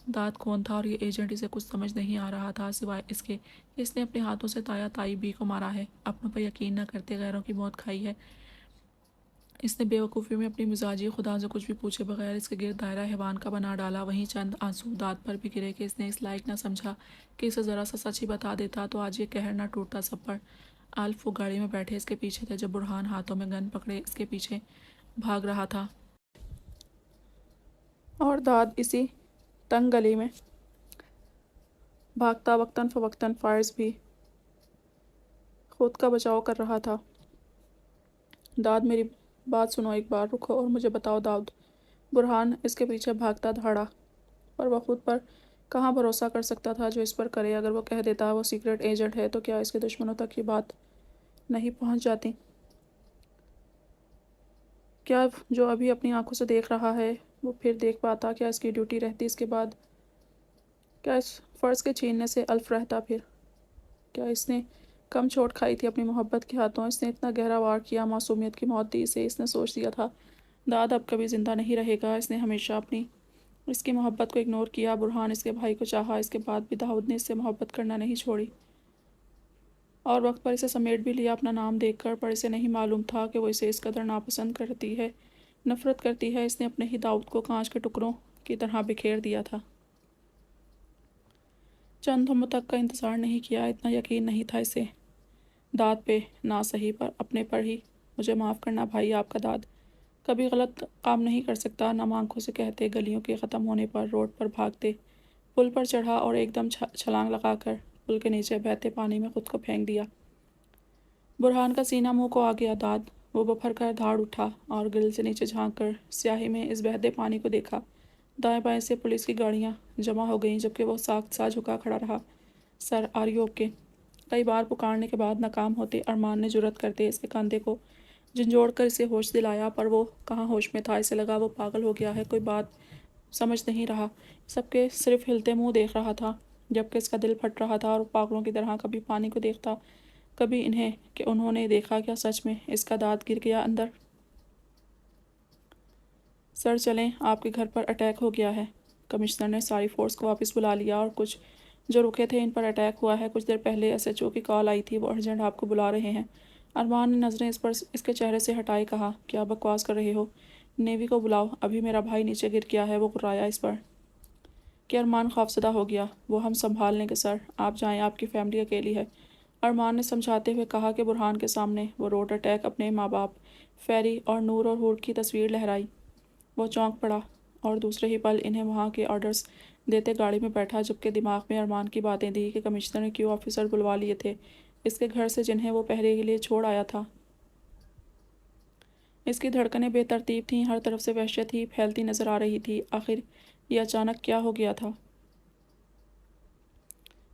داد کون تھا اور یہ ایجنٹ؟ اسے کچھ سمجھ نہیں آ رہا تھا سوائے اس کے کہ اس نے اپنے ہاتھوں سے تایا تائی بی کو مارا ہے، اپنوں پر یقین نہ کرتے غیروں کی موت کھائی ہے۔ اس نے بے وقوفی میں اپنی مزاجی خدا سے کچھ بھی پوچھے بغیر اس کے گرد دائرہ حیوان کا بنا ڈالا، وہیں چند آنسو داد پر بھی گرے کہ اس نے اس لائق نہ سمجھا کہ اسے ذرا سا سچ ہی بتا دیتا تو آج یہ قہر نہ ٹوٹتا سب پر۔ الف وہ گاڑی میں بیٹھے اس کے پیچھے تھے جب برہان ہاتھوں میں گن پکڑے اس کے پیچھے بھاگ رہا تھا، اور داد اسی تنگ گلی میں بھاگتا وقتاً فوقتاً فائرز بھی خود کا بچاؤ کر رہا تھا۔ داد میری بات سنو، ایک بار رکو اور مجھے بتاؤ داؤد۔ برہان اس کے پیچھے بھاگتا دھاڑا، پر وہ خود پر کہاں بھروسہ کر سکتا تھا جو اس پر کرے؟ اگر وہ کہہ دیتا وہ سیکرٹ ایجنٹ ہے تو کیا اس کے دشمنوں تک یہ بات نہیں پہنچ جاتی؟ کیا جو ابھی اپنی آنکھوں سے دیکھ رہا ہے وہ پھر دیکھ پاتا؟ کیا اس کی ڈیوٹی رہتی اس کے بعد؟ کیا اس فرض کے چھیننے سے الف رہتا پھر؟ کیا اس نے کم چوٹ کھائی تھی اپنی محبت کے ہاتھوں؟ اس نے اتنا گہرا وار کیا، معصومیت کی موت دی اسے۔ اس نے سوچ لیا تھا داد اب کبھی زندہ نہیں رہے گا۔ اس نے ہمیشہ اپنی اس کی محبت کو اگنور کیا۔ برہان اس کے بھائی کو چاہا، اس کے بعد بھی داؤد نے اس سے محبت کرنا نہیں چھوڑی اور وقت پر اسے سمیٹ بھی لیا اپنا نام دیکھ کر، پر اسے نہیں معلوم تھا کہ وہ اسے اس قدر ناپسند کرتی ہے، نفرت کرتی ہے۔ اس نے اپنے ہی داؤد کو کانچ کے ٹکڑوں کی طرح بکھیر دیا تھا۔ چند لمحوں تک کا انتظار نہیں کیا، اتنا یقین نہیں تھا اسے داد پہ، نہ صحیح پر، اپنے پر ہی۔ مجھے معاف کرنا بھائی، آپ کا داد کبھی غلط کام نہیں کر سکتا، نم آنکھوں سے کہتے، گلیوں کے ختم ہونے پر روڈ پر بھاگتے، پل پر چڑھا اور ایک دم چھلانگ لگا کر پل کے نیچے بہتے پانی میں خود کو پھینک دیا۔ برہان کا سینہ منہ کو آ گیا۔ داد وہ بپھر کر دھاڑ اٹھا اور گرل سے نیچے جھانک کر سیاہی میں اس بہتے پانی کو دیکھا۔ دائیں بائیں سے پولیس کی گاڑیاں جمع ہو گئیں جبکہ وہ ساکت سا جھکا کھڑا رہا۔ سر، آر یو اوکے؟ کئی بار پکارنے کے بعد ناکام ہوتے ارمان نے جرأت کرتے اس کے کاندھے کو جھنجھوڑ کر اسے ہوش دلایا، پر وہ کہاں ہوش میں تھا۔ اسے لگا وہ پاگل ہو گیا ہے، کوئی بات سمجھ نہیں رہا، سب کے صرف ہلتے منہ دیکھ رہا تھا، جبکہ اس کا دل پھٹ رہا تھا اور پاگلوں کی طرح کبھی پانی کو دیکھتا کبھی انہیں کہ انہوں نے دیکھا کیا سچ میں اس کا داد گر گیا اندر۔ سر چلیں، آپ کے گھر پر اٹیک ہو گیا ہے۔ کمشنر نے ساری فورس کو واپس بلا لیا اور کچھ جو رکے تھے ان پر اٹیک ہوا ہے، کچھ دیر پہلے ایس ایچ او کی کال آئی تھی، وہ ارجنٹ آپ کو بلا رہے ہیں۔ ارمان نے نظریں اس کے چہرے سے ہٹائے کہا، کیا بکواس کر رہے ہو؟ نیوی کو بلاؤ، ابھی میرا بھائی نیچے گر گیا ہے۔ وہ غرایا اس پر کہ ارمان خوفزدہ ہو گیا۔ وہ ہم سنبھال لیں گے سر، آپ جائیں، آپ کی فیملی اکیلی ہے۔ ارمان نے سمجھاتے ہوئے کہا کہ برہان کے سامنے وہ روڈ اٹیک اپنے ماں باپ فیری اور نور اور ہور کی تصویر لہرائی۔ وہ چونک پڑا اور دوسرے ہی پل انہیں وہاں کے آرڈرز دیتے گاڑی میں بیٹھا، جبکہ دماغ میں ارمان کی باتیں تھیں کہ کمشنر نے کیوں آفیسر بلوا لیے تھے اس کے گھر سے جنہیں وہ پہرے کے لیے چھوڑ آیا تھا۔ اس کی دھڑکنیں بے ترتیب تھیں، ہر طرف سے وحشت ہی پھیلتی نظر آ رہی تھی۔ آخر یہ اچانک کیا ہو گیا تھا؟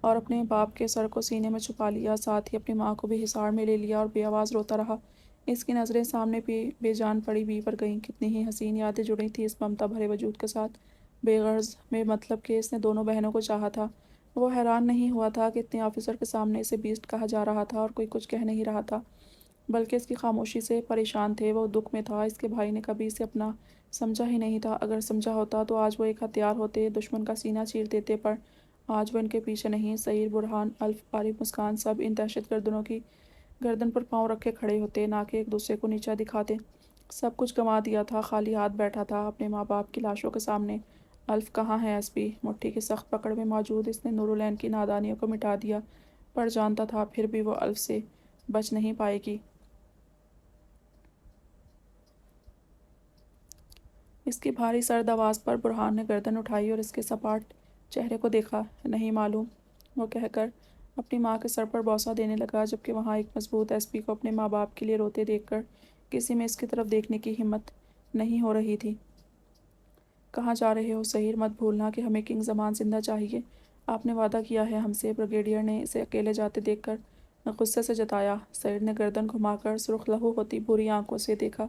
اور اپنے باپ کے سر کو سینے میں چھپا لیا، ساتھ ہی اپنی ماں کو بھی حصار میں لے لیا اور بے آواز روتا رہا۔ اس کی نظریں سامنے بے جان پڑی بی پر گئیں۔ کتنی ہی حسین یادیں جڑی تھیں اس ممتا بھرے وجود کے ساتھ، بے غرض میں مطلب کہ اس نے دونوں بہنوں کو چاہا تھا۔ وہ حیران نہیں ہوا تھا کہ اتنے آفیسر کے سامنے اسے بیسٹ کہا جا رہا تھا اور کوئی کچھ کہہ نہیں رہا تھا، بلکہ اس کی خاموشی سے پریشان تھے۔ وہ دکھ میں تھا، اس کے بھائی نے کبھی اسے اپنا سمجھا ہی نہیں تھا۔ اگر سمجھا ہوتا تو آج وہ ایک ہتھیار ہوتے، دشمن کا سینہ چیر دیتے، پر آج وہ ان کے پیچھے نہیں۔ سعید، برہان، الف، عارف، مسکان سب ان دہشت گردوں کی گردن پر پاؤں رکھے کھڑے ہوتے، نہ کہ ایک دوسرے کو نیچا دکھاتے۔ سب کچھ گنوا دیا تھا، خالی ہاتھ بیٹھا تھا اپنے ماں باپ کی لاشوں کے سامنے۔ الف کہاں ہے؟ ایس پی مٹھی کی سخت پکڑ میں موجود، اس نے نورالعین کی نادانیوں کو مٹا دیا، پر جانتا تھا پھر بھی وہ الف سے بچ نہیں پائے گی۔ اس کی بھاری سرد آواز پر برہان نے گردن اٹھائی اور اس کے سپاٹ چہرے کو دیکھا۔ نہیں معلوم، وہ کہہ کر اپنی ماں کے سر پر بوسہ دینے لگا، جبکہ وہاں ایک مضبوط ایس پی کو اپنے ماں باپ کے لیے روتے دیکھ کر کسی میں اس کی طرف دیکھنے کی ہمت نہیں ہو رہی تھی۔ کہاں جا رہے ہو سحیر؟ مت بھولنا کہ ہمیں کنگ زمان زندہ چاہیے۔ آپ نے وعدہ کیا ہے ہم سے، بریگیڈیئر نے اسے اکیلے جاتے دیکھ کر غصے سے جتایا۔ سعید نے گردن گھما کر سرخ لہو ہوتی بری آنکھوں سے دیکھا،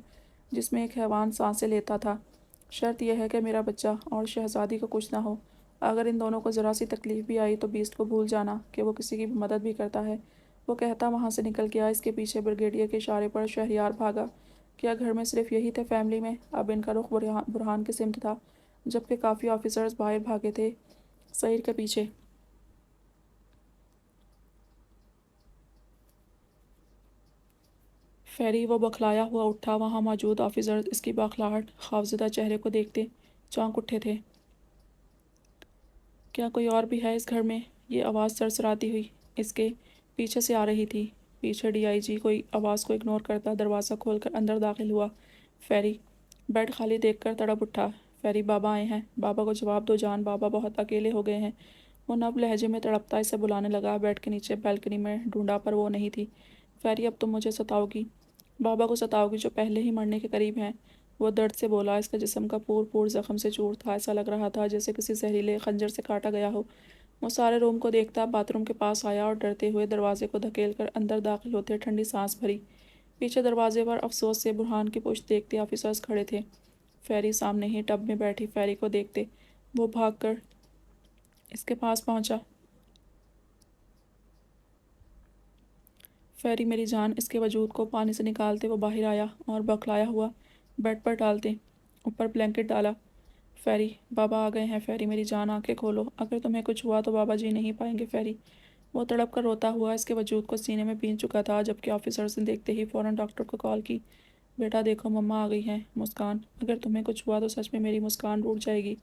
جس میں ایک حیوان سانسیں لیتا تھا۔ شرط یہ ہے کہ میرا بچہ اور شہزادی کو کچھ نہ ہو۔ اگر ان دونوں کو ذرا سی تکلیف بھی آئی تو بیسٹ کو بھول جانا کہ وہ کسی کی بھی مدد بھی کرتا ہے۔ وہ کہتا وہاں سے نکل گیا۔ اس کے پیچھے بریگیڈیئر کے اشارے پر شہریار بھاگا۔ کیا گھر میں صرف یہی تھے فیملی میں؟ اب ان کا رخ برہان کی سمت تھا، جبکہ کافی آفیسرز باہر بھاگے تھے سعید کے پیچھے۔ فیری، وہ بکھلایا ہوا اٹھا۔ وہاں موجود آفیسرز اس کی باکھلاہٹ خوفزدہ چہرے کو دیکھتے چونک اٹھے تھے۔ کیا کوئی اور بھی ہے اس گھر میں؟ یہ آواز سرسراتی ہوئی اس کے پیچھے سے آ رہی تھی۔ پیچھے ڈی آئی جی کوئی آواز کو اگنور کرتا دروازہ کھول کر اندر داخل ہوا۔ فیری بیڈ خالی دیکھ کر تڑپ اٹھا۔ فیری، بابا آئے ہیں۔ بابا کو جواب دو جان، بابا بہت اکیلے ہو گئے ہیں۔ وہ نب لہجے میں تڑپتا اسے بلانے لگا۔ بیڈ کے نیچے بالکنی میں ڈھونڈا پر وہ نہیں تھی۔ فیری، اب تم مجھے ستاؤ گی؟ بابا کو ستاؤ گی جو پہلے ہی مرنے کے قریب ہیں؟ وہ درد سے بولا۔ اس کا جسم کا پور پور زخم سے چور تھا، ایسا لگ رہا تھا جیسے کسی زہریلے خنجر سے کاٹا گیا ہو۔ وہ سارے روم کو دیکھتا، باتھ روم کے پاس آیا اور ڈرتے ہوئے دروازے کو دھکیل کر اندر داخل ہوتے ٹھنڈی سانس بھری۔ پیچھے دروازے پر افسوس سے برہان کی پشت دیکھتے آفیسرز کھڑے تھے۔ فیری سامنے ہی ٹب میں بیٹھی فیری کو دیکھتے وہ بھاگ کر اس کے پاس پہنچا۔ فیری میری جان، اس کے وجود کو پانی سے نکالتے وہ باہر آیا اور بکھلایا ہوا بیڈ پر ڈالتے اوپر بلینکٹ ڈالا۔ فیری، بابا آ گئے ہیں۔ فیری میری جان، آنکھیں کھولو، اگر تمہیں کچھ ہوا تو بابا جی نہیں پائیں گے۔ فیری، وہ تڑپ کر روتا ہوا اس کے وجود کو سینے میں پین چکا تھا، جبکہ آفیسرز نے دیکھتے ہی فوراً ڈاکٹر کو کال کی۔ بیٹا دیکھو، مما آ گئی ہیں۔ مسکان، اگر تمہیں کچھ ہوا تو سچ میں میری مسکان ٹوٹ جائے گی۔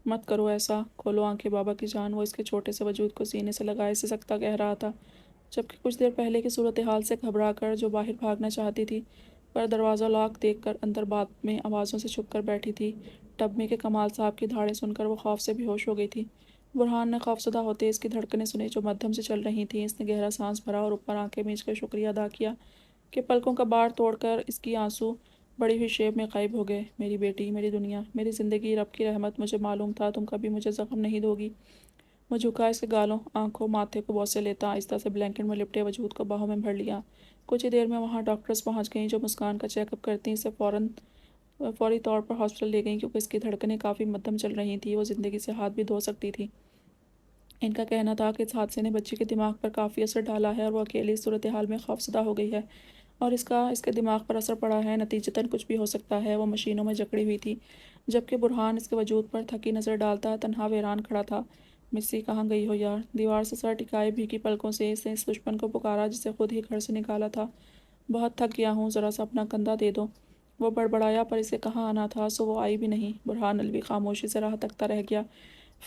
مت کرو ایسا، کھولو آنکھیں بابا کی جان۔ وہ اس کے چھوٹے سے وجود کو سینے سے لگائے سسکتا کہہ رہا تھا، جبکہ کچھ دیر پہلے کی صورتحال سے گھبرا کر جو باہر بھاگنا چاہتی تھی، پر دروازہ لاک دیکھ کر اندر بات میں آوازوں سے چھپ کر بیٹھی تھی۔ ٹب میں کے کمال صاحب کی دھاڑیں سن کر وہ خوف سے بے ہوش ہو گئی تھی۔ برہان نے خوفزدہ ہوتے اس کی دھڑکنیں سنیں جو مدھم سے چل رہی تھیں۔ اس نے گہرا سانس بھرا اور اوپر آنکھیں میچ کر شکریہ ادا کیا کہ پلکوں کا باڑ توڑ کر اس کی آنسو بڑی ہوئی شیب میں غائب ہو گئے۔ میری بیٹی، میری دنیا، میری زندگی، رب کی رحمت، مجھے معلوم تھا تم کبھی مجھے زخم نہیں دو گی۔ وہ جھکا، اس کے گالوں، آنکھوں، ماتھے کو بوسے لیتا آہستہ سے بلینکٹ میں لپٹے وجود کو باہوں میں بھر لیا۔ کچھ ہی دیر میں وہاں ڈاکٹرز پہنچ گئیں جو مسکان کا چیک اپ کرتی اسے فوری طور پر ہاسپٹل لے گئیں، کیونکہ اس کی دھڑکنیں کافی مدھم چل رہی تھیں۔ وہ زندگی سے ہاتھ بھی دھو سکتی تھی۔ ان کا کہنا تھا کہ اس حادثے نے بچی کے دماغ پر کافی اثر ڈالا ہے اور وہ اکیلی اس صورتحال میں خوفزدہ ہو گئی ہے، اور اس کے دماغ پر اثر پڑا ہے، نتیجتاً کچھ بھی ہو سکتا ہے۔ وہ مشینوں میں جکڑی ہوئی تھی، جبکہ برہان اس کے وجود پر تھکی نظر ڈالتا تنہا ویران کھڑا تھا۔ مسی، کہاں گئی ہو یار؟ دیوار سے سر ٹکائے بھیگی پلکوں سے اس نے اس دشمن کو پکارا جسے خود ہی گھر سے نکالا تھا۔ بہت تھک گیا ہوں، ذرا سا اپنا کندھا دے دو۔ وہ بڑبڑایا، پر اسے کہاں آنا تھا، سو وہ آئی بھی نہیں۔ برہان الوی خاموشی سے راہ تکتا رہ گیا۔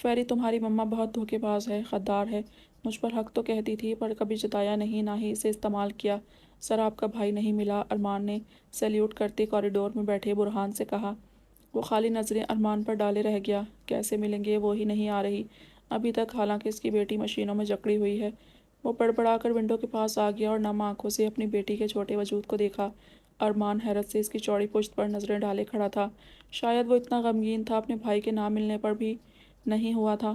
فیری، تمہاری مما بہت دھوکے باز ہے، غدار ہے۔ مجھ پر حق تو کہتی تھی، پر کبھی جتایا نہیں، نہ ہی اسے استعمال کیا۔ سر، آپ کا بھائی نہیں ملا؟ ارمان نے سیلیوٹ کرتے کوریڈور میں بیٹھے برہان سے کہا۔ وہ خالی نظریں ارمان پر ڈالے رہ گیا۔ کیسے ملیں گے؟ وہ ہی نہیں آ رہی ابھی تک، حالانکہ اس کی بیٹی مشینوں میں جکڑی ہوئی ہے۔ وہ بڑبڑا کر ونڈو کے پاس آ گیا اور نم آنکھوں سے اپنی بیٹی کے چھوٹے وجود کو دیکھا۔ ارمان حیرت سے اس کی چوڑی پشت پر نظریں ڈالے کھڑا تھا۔ شاید وہ اتنا غمگین تھا اپنے بھائی کے نہ ملنے پر بھی نہیں ہوا تھا۔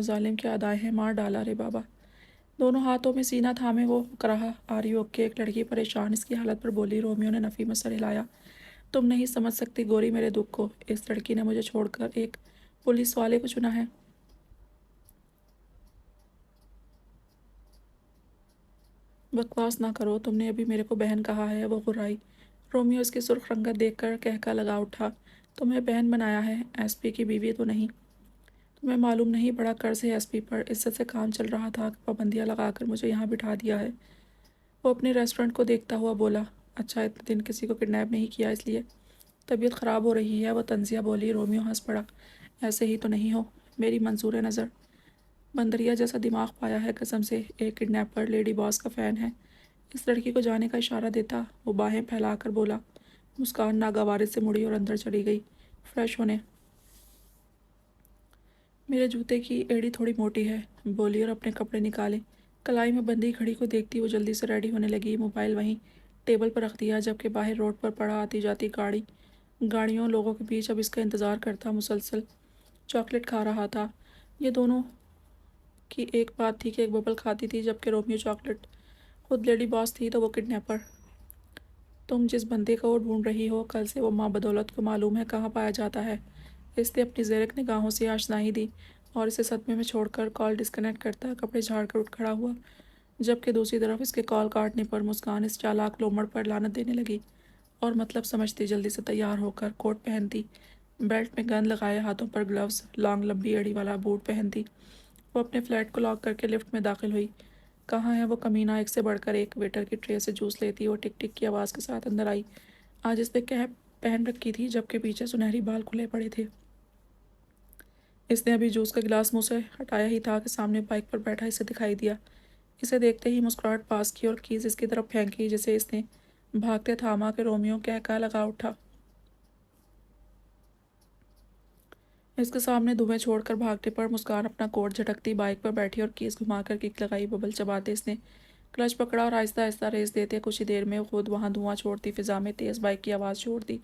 ظالم کیا ادائیں ہیں، مار ڈالا رے بابا۔ دونوں ہاتھوں میں سینہ تھامے وہ کراہا آری اوکے ایک لڑکی پریشان اس کی حالت پر بولی۔ رومیو نے نفی میں سر ہلایا۔ تم نہیں سمجھ سکتی گوری میرے دکھ کو، اس لڑکی نے مجھے چھوڑ کر ایک پولیس والے کو چنا ہے۔ بکواس نہ کرو، تم نے ابھی میرے کو بہن کہا ہے، وہ غرائی۔ رومیو اس کی سرخ رنگت دیکھ کر کہکا لگا اٹھا۔ تمہیں بہن بنایا ہے، ایس پی کی بیوی تو نہیں۔ تمہیں معلوم نہیں بڑا قرض ہے ایس پی پر، عزت سے کام چل رہا تھا کہ پابندیاں لگا کر مجھے یہاں بٹھا دیا ہے۔ وہ اپنے ریسٹورنٹ کو دیکھتا ہوا بولا۔ اچھا اتنے دن کسی کو کڈنیپ نہیں کیا اس لیے طبیعت خراب ہو رہی ہے، وہ طنزیہ بولی۔ رومیو ہنس پڑا۔ ایسے ہی تو نہیں ہو، میری منظور نظر بندریا جیسا دماغ پایا ہے قسم سے، ایک کڈنیپر لیڈی باس کا فین ہے۔ اس لڑکی کو جانے کا اشارہ دیتا وہ باہیں پھیلا کر بولا۔ مسکان ناگوارے سے مڑی اور اندر چلی گئی فریش ہونے۔ میرے جوتے کی ایڑی تھوڑی موٹی ہے، بولی اور اپنے کپڑے نکالے۔ کلائی میں بندھی گھڑی کو دیکھتی وہ جلدی سے ریڈی ہونے لگی، موبائل وہیں ٹیبل پر رکھ دیا، جبکہ باہر روڈ پر پڑا آتی جاتی گاڑیوں لوگوں کے بیچ اب اس کا انتظار کرتا مسلسل چاکلیٹ کھا رہا تھا۔ یہ دونوں کی ایک بات تھی کہ ایک ببل کھاتی تھی جبکہ رومیو چاکلیٹ، خود لیڈی باس تھی تو وہ کڈنیپر۔ تم جس بندے کو ڈھونڈ رہی ہو کل سے وہ ماں بدولت کو معلوم ہے کہاں پایا جاتا ہے۔ اس نے اپنی زیرک نگاہوں سے آشنائی دی اور اسے صدمے میں چھوڑ کر کال ڈسکنیکٹ کرتا کپڑے جھاڑ کر اٹھ کھڑا ہوا، جبکہ دوسری طرف اس کے کال کاٹنے پر مسکان اس چالاک لومڑ پر لعنت دینے لگی اور مطلب سمجھتی جلدی سے تیار ہو کر کوٹ پہنتی، بیلٹ میں گن لگائے، ہاتھوں پر گلوز، لانگ لمبی ایڑی والا بوٹ پہنتی۔ وہ اپنے فلیٹ کو لاک کر کے لفٹ میں داخل ہوئی۔ کہاں ہے وہ کمینہ، ایک سے بڑھ کر ایک ویٹر کی ٹرے سے جوس لیتی وہ ٹک ٹک کی آواز کے ساتھ اندر آئی۔ آج اس نے کیپ پہن رکھی تھی جبکہ پیچھے سنہری بال کھلے پڑے تھے۔ اس نے ابھی جوس کا گلاس منہ سے ہٹایا ہی تھا کہ سامنے بائک پر بیٹھا اسے دکھائی دیا۔ اسے دیکھتے ہی مسکراہٹ پاس کی اور کیز اس کی طرف پھینکی جسے اس نے بھاگتے تھاما کہ رومیو کہکا لگا اٹھا۔ اس کے سامنے دھویں چھوڑ کر بھاگنے پر مسکان اپنا کوٹ جھٹکتی بائک پر بیٹھی اور کیس گھما کر کک لگائی۔ ببل چباتے اس نے کلچ پکڑا اور آہستہ آہستہ ریس دیتے کچھ ہی دیر میں خود وہاں دھواں چھوڑتی فضا میں تیز بائک کی آواز چھوڑ دی۔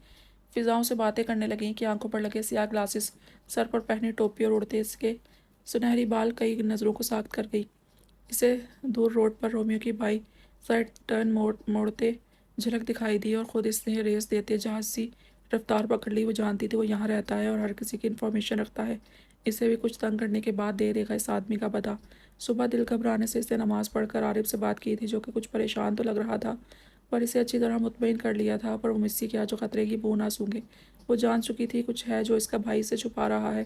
فضاؤں سے باتیں کرنے لگیں کہ آنکھوں پر لگے سیاہ گلاسز، سر پر پہنی ٹوپی اور اڑتے اس کے سنہری بال کئی نظروں کو ساکت کر گئی۔ اسے دور روڈ پر رومیو کی بائی سائڈ ٹرن موڑتے جھلک دکھائی دی اور خود اس نے ریس دیتے جہاز سی رفتار پکڑ لی۔ وہ جانتی تھی وہ یہاں رہتا ہے اور ہر کسی کی انفارمیشن رکھتا ہے، اسے بھی کچھ تنگ کرنے کے بعد دے دے گا اس آدمی کا بدلہ۔ صبح دل گھبرانے سے اس نے نماز پڑھ کر عارف سے بات کی تھی جو کہ کچھ پریشان تو لگ رہا تھا پر اسے اچھی طرح مطمئن کر لیا تھا، پر وہ مسی کیا جو خطرے کی بو نہ سونگے۔ وہ جان چکی تھی کچھ ہے جو اس کا بھائی سے چھپا رہا ہے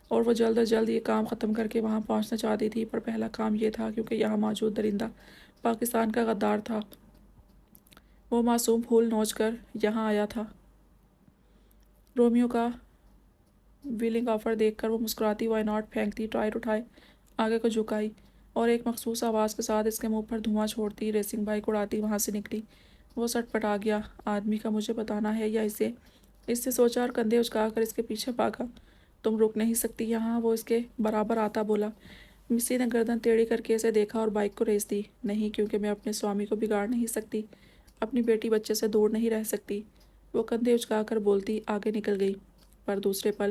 اور وہ جلد از جلد یہ کام ختم کر کے وہاں پہنچنا چاہتی تھی، پر پہلا کام یہ تھا کیونکہ یہاں موجود درندہ پاکستان کا غدار تھا۔ وہ معصوم پھول نوچ کر یہاں آیا تھا۔ رومیو کا ویلنگ آفر دیکھ کر وہ مسکراتی وائی ناٹ پھینکتی ٹائر اٹھائے آگے کو جھکائی اور ایک مخصوص آواز کے ساتھ اس کے منہ پر دھواں چھوڑتی ریسنگ بائک اڑاتی وہاں سے نکلی۔ وہ سٹ پٹا گیا، آدمی کا مجھے بتانا ہے یا اسے، اس نے سوچا اور کندھے اچکا کر اس کے پیچھے بھاگا۔ تم رک نہیں سکتی یہاں، وہ اس کے برابر آتا بولا۔ مسی نے گردن ٹیڑھی کر کے اسے دیکھا اور بائک کو ریس دی۔ نہیں، کیونکہ میں اپنے سوامی کو بگاڑ نہیں سکتی، اپنی بیٹی بچے سے دور نہیں رہ سکتی، وہ کندھے اچکا کر بولتی آگے نکل گئی۔ پر دوسرے پل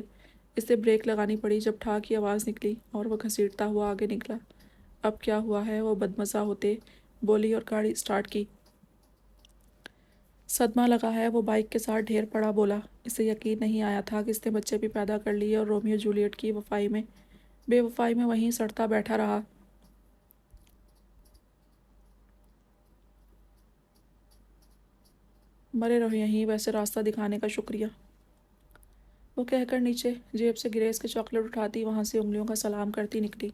اسے بریک لگانی پڑی جب ٹھا کی آواز نکلی اور وہ گھسیٹتا ہوا آگے نکلا۔ اب کیا ہوا ہے، وہ بدمزہ ہوتے بولی اور گاڑی سٹارٹ کی۔ صدمہ لگا ہے، وہ بائک کے ساتھ ڈھیر پڑا بولا۔ اسے یقین نہیں آیا تھا کہ اس نے بچے بھی پیدا کر لیے اور رومیو جولیٹ کی بے وفائی میں وہیں سڑتا بیٹھا رہا۔ مرے رہو یہیں، ویسے راستہ دکھانے کا شکریہ، وہ کہہ کر نیچے جیب سے گریز کے چاکلیٹ اٹھاتی وہاں سے انگلیوں کا سلام کرتی نکلی۔